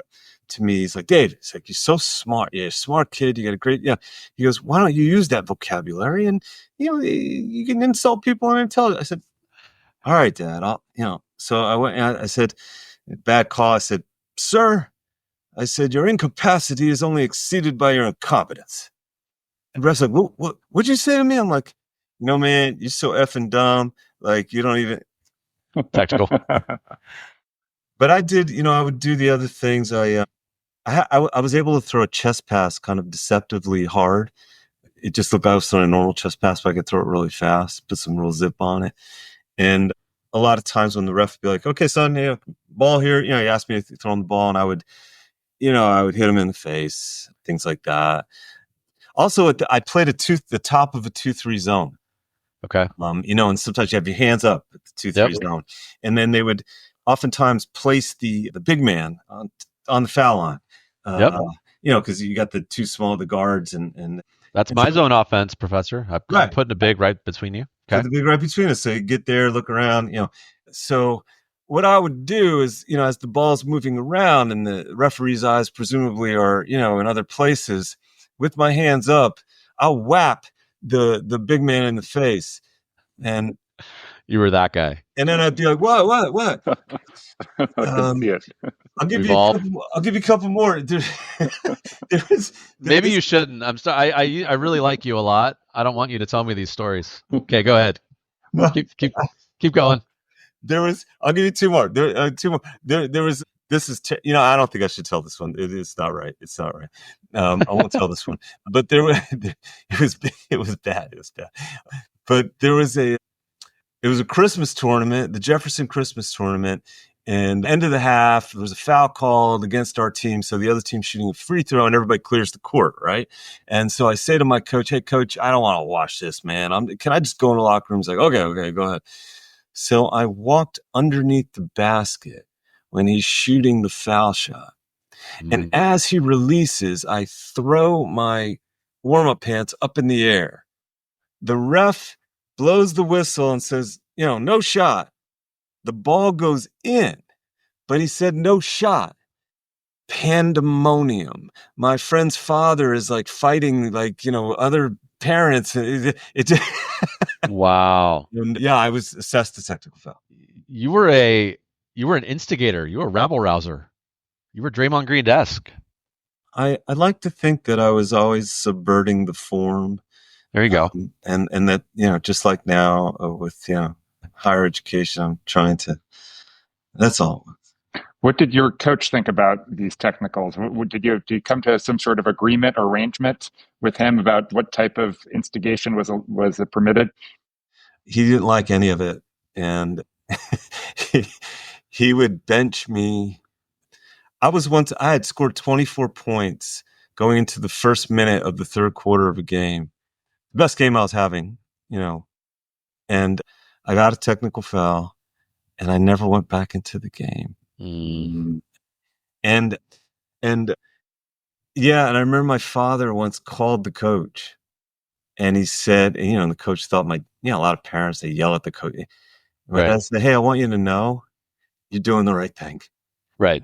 E: to me, he's like, Dave, it's like, you're so smart. You're a smart kid. You got a great, He goes, why don't you use that vocabulary? And, you can insult people and intelligence. I said, all right, Dad, So I went and I said, bad call. I said, sir, I said, your incapacity is only exceeded by your incompetence. And Brett's like, what'd you say to me? I'm like, man, you're so effing dumb. Like, you don't even.
D: Technical.
E: But I did, I would do the other things. I was able to throw a chest pass kind of deceptively hard. It just looked like I was throwing a normal chest pass, but I could throw it really fast, put some real zip on it. And a lot of times when the ref would be like, okay, son, ball here, he asked me to throw him the ball, and I would hit him in the face, things like that. Also, I played the top of a 2-3 zone.
D: Okay.
E: And sometimes you have your hands up at the 2-3 zone, and then they would oftentimes place the big man on the foul line. Because you got the too small the guards and
D: that's my zone offense, Professor. I'm putting a big right between you. Okay.
E: Put the big right between us, so you get there, look around. So what I would do is, as the ball's moving around and the referee's eyes presumably are, in other places, with my hands up, I'll whap the big man in the face. And
D: you were that guy.
E: And then I'd be like, what?
B: I see it.
E: I'll give you a couple more.
D: Maybe you shouldn't. I'm sorry. I really like you a lot. I don't want you to tell me these stories. Okay, go ahead. Keep going.
E: I'll give you two more. There was. This is. I don't think I should tell this one. It's not right. It's not right. I won't tell this one. But it was bad. It was bad. But it was a Christmas tournament, the Jefferson Christmas tournament. And end of the half, there was a foul called against our team. So the other team's shooting a free throw and everybody clears the court, right? And so I say to my coach, hey, coach, I don't want to watch this, man. Can I just go in the locker room? He's like, okay, go ahead. So I walked underneath the basket when he's shooting the foul shot. And as he releases, I throw my warm-up pants up in the air. The ref blows the whistle and says, no shot. The ball goes in, but he said no shot. Pandemonium. My friend's father is like fighting, other parents.
D: Wow.
E: And yeah, I was assessed a technical foul.
D: You were an instigator. You were a rabble rouser. You were Draymond Green-esque.
E: I like to think that I was always subverting the form.
D: There you go.
E: And that, just like now with, higher education, I'm trying to, that's all.
B: What did your coach think about these technicals? Did you come to some sort of agreement or arrangement with him about what type of instigation was permitted?
E: He didn't like any of it. And he would bench me. I had scored 24 points going into the first minute of the third quarter of a game. The best game I was having, and I got a technical foul and I never went back into the game. And yeah, and I remember my father once called the coach and he said, and the coach thought a lot of parents, they yell at the coach. Right. I said, hey, I want you to know you're doing the right thing.
D: Right.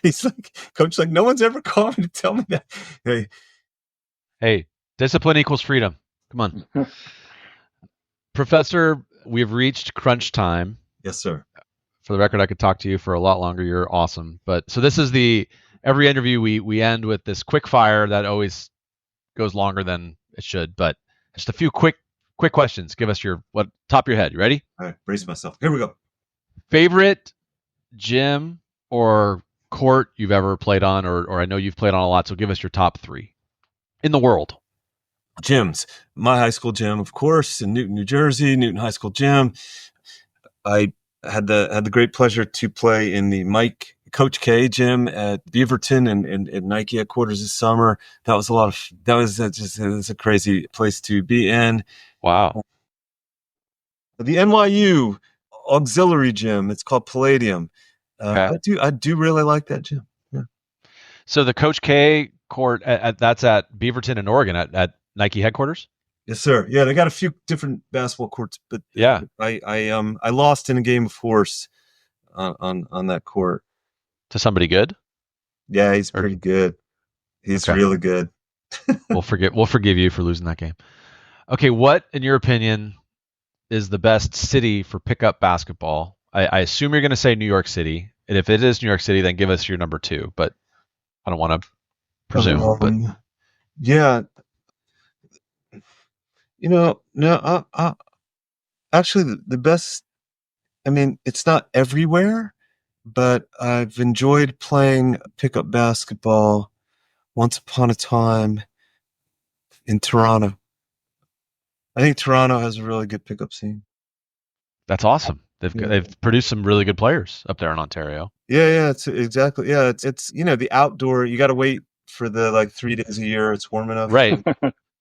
E: He's like, coach, no one's ever called me to tell me that.
D: Hey, discipline equals freedom. Come on. Professor, we've reached crunch time.
E: Yes, sir.
D: For the record, I could talk to you for a lot longer. You're awesome. But so this is every interview we end with this quick fire that always goes longer than it should. But just a few quick questions. Give us your top of your head. You ready?
E: All right, brace myself. Here we go.
D: Favorite gym or court you've ever played on, or I know you've played on a lot. So give us your top 3 in the world.
E: Gyms. My high school gym, of course, in Newton, New Jersey, Newton High School Gym. I had the great pleasure to play in the Coach K gym at Beaverton and Nike headquarters this summer. That was it was a crazy place to be in.
D: Wow.
E: The NYU auxiliary gym. It's called Palladium.
D: Okay.
E: I do really like that gym. Yeah.
D: So the Coach K court that's at Beaverton in Oregon at Nike headquarters.
E: Yes, sir. Yeah, they got a few different basketball courts, but
D: yeah,
E: I lost in a game of horse on that court
D: to somebody good.
E: Yeah, he's pretty good. He's really good.
D: We'll forgive you for losing that game. Okay, what in your opinion is the best city for pickup basketball? I assume you're going to say New York City, and if it is New York City, then give us your number 2. But I don't want to presume. But
E: yeah. No, actually, the best, I mean, it's not everywhere, but I've enjoyed playing pickup basketball once upon a time in Toronto. I think Toronto has a really good pickup scene.
D: That's awesome. They've produced some really good players up there in Ontario.
E: Yeah, it's exactly. Yeah, it's the outdoor, you got to wait for the 3 days a year it's warm enough.
D: Right.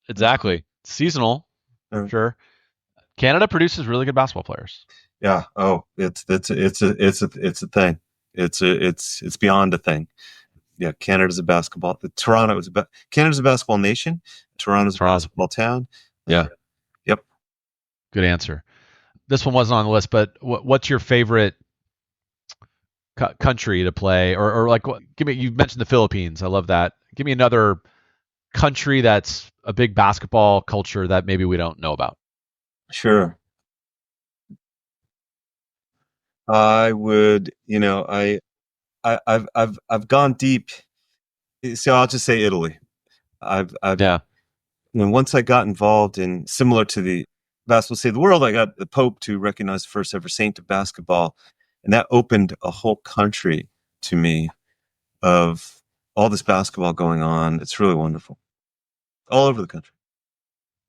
D: Exactly. Seasonal. Sure. Canada produces really good basketball players.
E: Yeah. Oh, it's a thing. It's beyond a thing. Yeah. Canada's a basketball. Canada's a basketball nation. Toronto's a basketball town.
D: Yeah.
E: Yep.
D: Good answer. This one wasn't on the list, but what's your favorite country to play? Or give me, you mentioned the Philippines. I love that. Give me another country that's a big basketball culture that maybe we don't know about.
E: Sure. I would, I've gone deep. So I'll just say Italy. Once I got involved in, similar to the basketball state of the world, I got the Pope to recognize the first ever saint of basketball. And that opened a whole country to me of all this basketball going on. It's really wonderful. All over the country.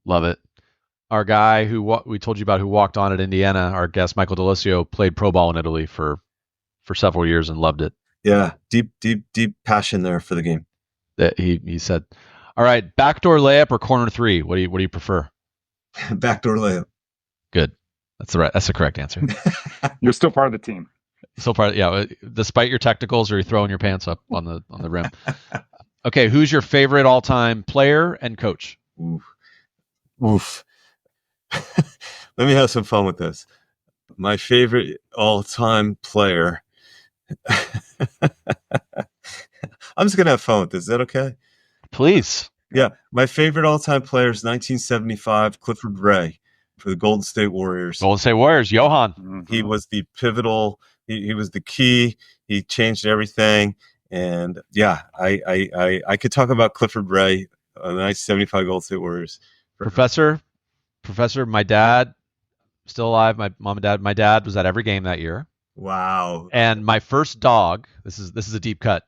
D: Love it. Our guy who we told you about who walked on at Indiana, our guest Michael Delisio, played pro ball in Italy for several years and loved it.
E: Yeah, deep passion there for the game.
D: That he said. All right, backdoor layup or corner 3? What do you prefer?
E: Backdoor layup.
D: Good. That's the correct answer.
B: You're still part of the team.
D: Still part. Yeah. Despite your technicals, or you throwing your pants up on the rim. Okay, who's your favorite all-time player and coach?
E: Oof. Let me have some fun with this. My favorite all-time player. I'm just going to have fun with this. Is that okay?
D: Please.
E: Yeah. My favorite all-time player is 1975 Clifford Ray for the Golden State Warriors.
D: Golden State Warriors, Johan.
E: Mm-hmm. He was the pivotal. He was the key. He changed everything. And yeah, I could talk about Clifford Ray, the 1975 Golden State Warriors.
D: Professor, my dad, still alive. My mom and dad. My dad was at every game that year.
E: Wow.
D: And my first dog. This is a deep cut.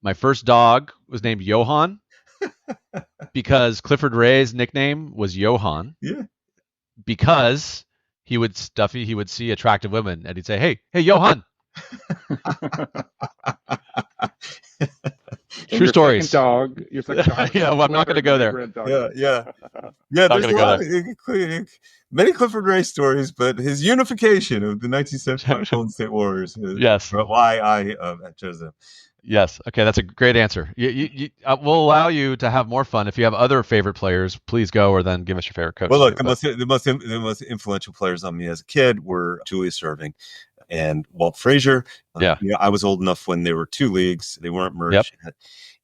D: My first dog was named Johan because Clifford Ray's nickname was Johan.
E: Yeah.
D: Because he would see attractive women and he'd say, "Hey, Johan." True stories.
B: Dog. Your second dog.
D: Yeah, well, I'm not going to go there.
E: Yeah.
D: Not gonna go
E: Many Clifford Ray stories, but his unification of the 1975 Golden State Warriors is
D: yes.
E: why I chose them.
D: Yes. Okay, that's a great answer. We'll allow you to have more fun. If you have other favorite players, please go, or then give us your favorite coach.
E: Well, look, the most influential players on me as a kid were Julius Erving and Walt Frazier. I was old enough when there were 2 leagues; they weren't merged. Yep.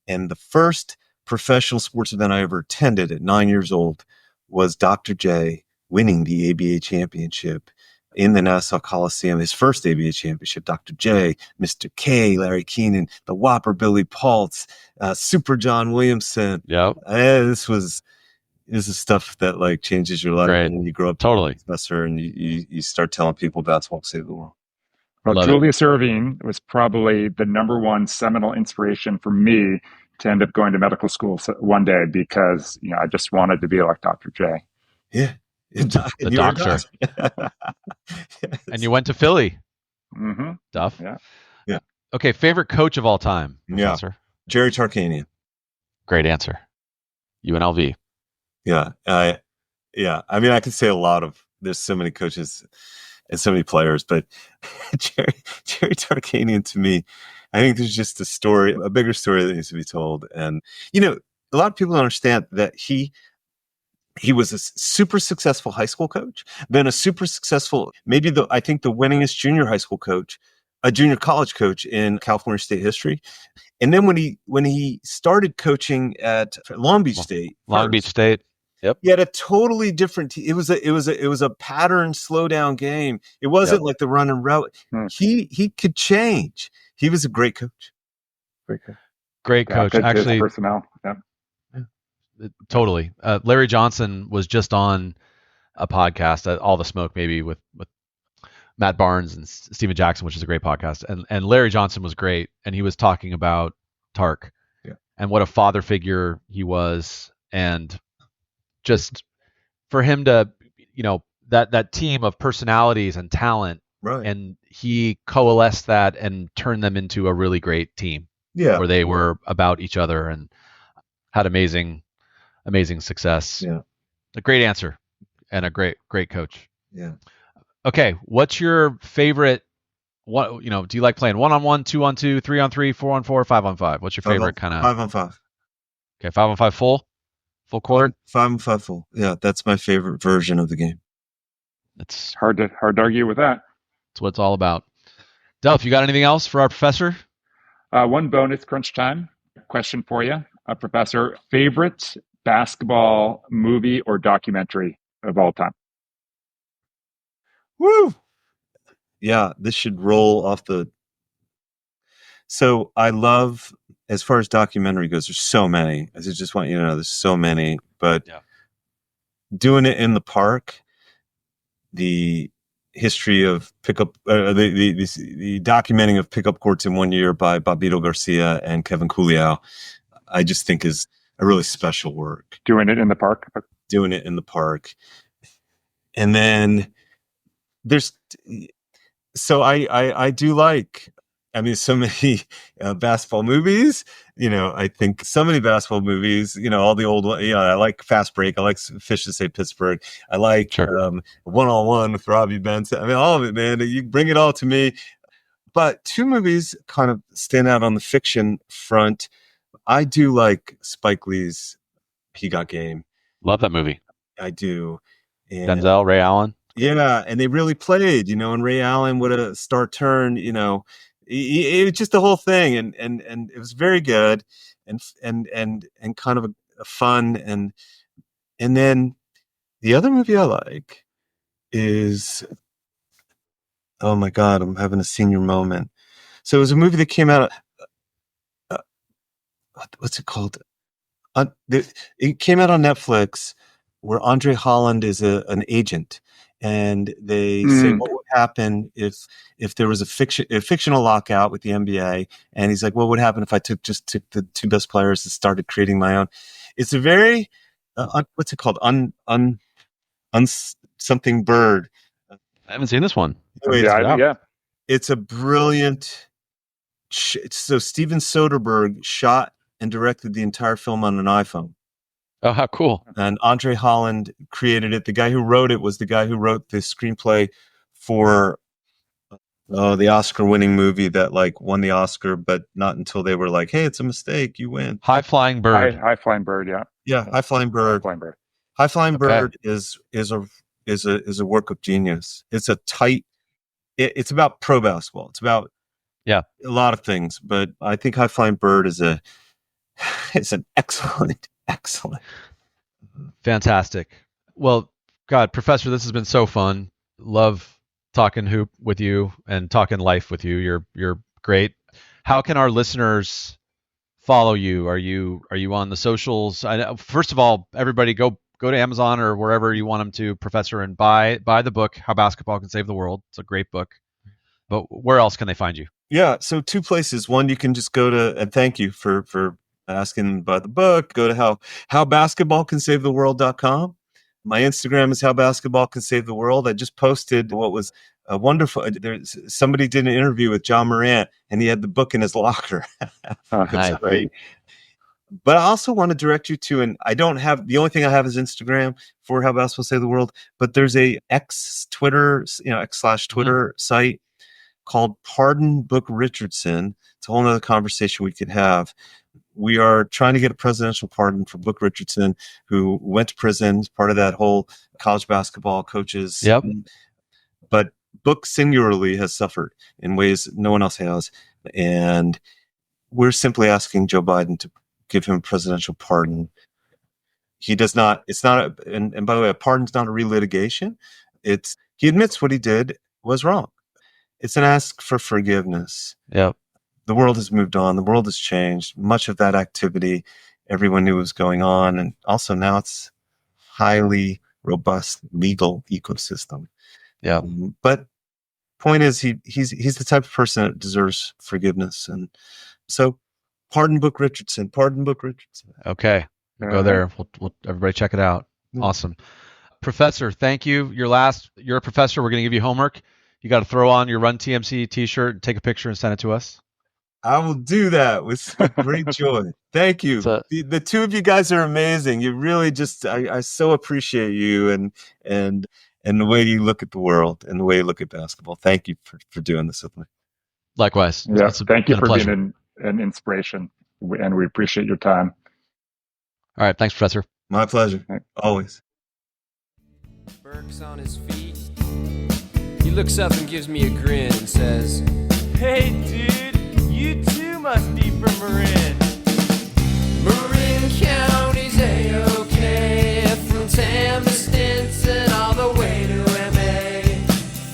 E: And the first professional sports event I ever attended at 9 years old was Dr. J winning the ABA championship in the Nassau Coliseum, his first ABA championship, Dr. J, Mr. K, Larry Keenan, the Whopper Billy Paltz, Super John Williamson.
D: Yep.
E: This is stuff that like changes your life.
D: Great.
E: And you grow up
D: Totally.
E: professor and you start telling people basketball saved the world.
B: Well,
D: Love
B: Julius Erving was probably the number one seminal inspiration for me to end up going to medical school one day because I just wanted to be like Dr. J.
E: Yeah.
D: The
E: You're a
D: doctor. And you went to Philly,
B: Mm-hmm.
D: Duff.
B: Yeah.
E: Yeah.
D: Okay, favorite coach of all time,
E: Yeah.
D: Professor?
E: Jerry Tarkanian.
D: Great answer. UNLV.
E: Yeah. Yeah. I mean, I could say there's so many coaches and so many players, but Jerry Tarkanian, to me, I think there's just a bigger story that needs to be told. And, a lot of people don't understand that he was a super successful high school coach, then a super successful, I think the winningest junior high school coach, a junior college coach in California state history. And then when he started coaching at Long Beach State,
D: Yep.
E: he had a totally different. It was a pattern slow down game. It wasn't like the run and route. He could change. He was a great coach.
D: Great coach.
B: Good
D: Actually,
B: personnel. Yeah.
D: totally. Larry Johnson was just on a podcast, All the Smoke, maybe with Matt Barnes and Steven Jackson, which is a great podcast. And Larry Johnson was great, and he was talking about Tark and what a father figure he was, and just for him to, that team of personalities and talent,
E: Right.
D: and he coalesced that and turned them into a really great team.
E: Yeah.
D: Where they were about each other and had amazing success.
E: Yeah.
D: A great answer and a great coach.
E: Yeah.
D: Okay, what's your favorite? What do you like playing 1-on-1, 2-on-2, 3-on-3, 4-on-4, 5-on-5? What's your favorite kind of
E: 5-on-5?
D: Okay, 5-on-5 full court.
E: 5-on-5 full. Yeah, that's my favorite version of the game.
D: It's
B: hard to argue with that.
D: That's what it's all about. Duff, you got anything else for our professor?
B: One bonus crunch time question for you, Professor. Favorite basketball movie or documentary of all time?
E: Woo! Yeah, this should roll off the. So I love, as far as documentary goes, there's so many. I just want you to know there's so many, but Doing It in the Park, the history of pickup, the documenting of pickup courts in 1 year by Babito Garcia and Kevin Couliao, I just think is a really special work.
B: Doing It in the Park.
E: Doing It in the Park. And then I do like, so many basketball movies, I think so many basketball movies, all the old, I like Fast Break. I like Fish to Say Pittsburgh. I like One-on-One with Robbie Benson. All of it, man. You bring it all to me. But two movies kind of stand out on the fiction front. I do like Spike Lee's He Got Game.
D: Love that movie.
E: I do. And
D: Denzel, Ray Allen.
E: Yeah, and they really played, and Ray Allen would a star turn, it was just the whole thing, and it was very good, and kind of a fun, and then the other movie I like is, oh my God, I'm having a senior moment. So it was a movie that came out. What's it called? It came out on Netflix, where Andre Holland is an agent. And they say, what would happen if there was a fictional lockout with the NBA? And he's like, what would happen if I took the two best players and started creating my own? It's a very, what's it called? Something bird.
D: I haven't seen this one.
E: Anyways, it's a brilliant. So Steven Soderbergh shot and directed the entire film on an iPhone.
D: Oh, how cool.
E: And Andre Holland created it. The guy who wrote it was the guy who wrote the screenplay for the Oscar-winning movie that won the Oscar, but not until they were like, hey, it's a mistake, you win.
D: High Flying Bird.
B: High Flying Bird, yeah.
E: Yeah, High Flying Bird. High Flying Bird is a work of genius. It's a tight, it's about pro basketball. It's about a lot of things, but I think High Flying Bird is it's an excellent. Excellent.
D: Fantastic. Well, God, Professor, this has been so fun. Love talking hoop with you and talking life with you. You're great. How can our listeners follow you? Are you on the socials? First of all, everybody go to Amazon or wherever you want them to, Professor, and buy the book, How Basketball Can Save the World. It's a great book. But where else can they find you?
E: Yeah, so two places. One, you can just go to, and thank you for asking about the book. Go to howbasketballcansavetheworld.com. My Instagram is howbasketballcansavetheworld. I just posted what was a wonderful. Somebody did an interview with John Marin, and he had the book in his locker.
D: Nice.
E: Great. But I also want to direct you to, and I don't have, the only thing I have is Instagram for How Basketball Save the World, but there's a X/Twitter site called Pardon Book Richardson. It's a whole nother conversation we could have. We are trying to get a presidential pardon for Book Richardson, who went to prison as part of that whole college basketball coaches.
D: Yep.
E: But Book singularly has suffered in ways no one else has. And we're simply asking Joe Biden to give him a presidential pardon. He does not, it's not, and by the way, a pardon's not a relitigation. He admits what he did was wrong. It's an ask for forgiveness.
D: Yep.
E: The world has moved on. The world has changed. Much of that activity, everyone knew was going on. And also now it's highly robust legal ecosystem.
D: Yeah.
E: But point is, he's the type of person that deserves forgiveness. And so pardon Book Richardson. Pardon Book Richardson.
D: Okay. We'll go there. We'll everybody check it out. Awesome. Professor, thank you. You're a professor. We're going to give you homework. You got to throw on your Run TMC t-shirt, take a picture and send it to us.
E: I will do that with great joy. Thank you. The two of you guys are amazing. You really I so appreciate you and the way you look at the world and the way you look at basketball. Thank you for doing this with me.
D: Likewise.
B: Yeah, thank you for being an inspiration, and we appreciate your time.
D: All right. Thanks, Professor.
E: My pleasure. Always.
A: Burke's on his feet. He looks up and gives me a grin and says, "Hey, dude, you too must be from Marin." Marin County's A-OK, from Tam to Stinson all the way to MA.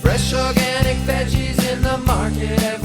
A: Fresh organic veggies in the market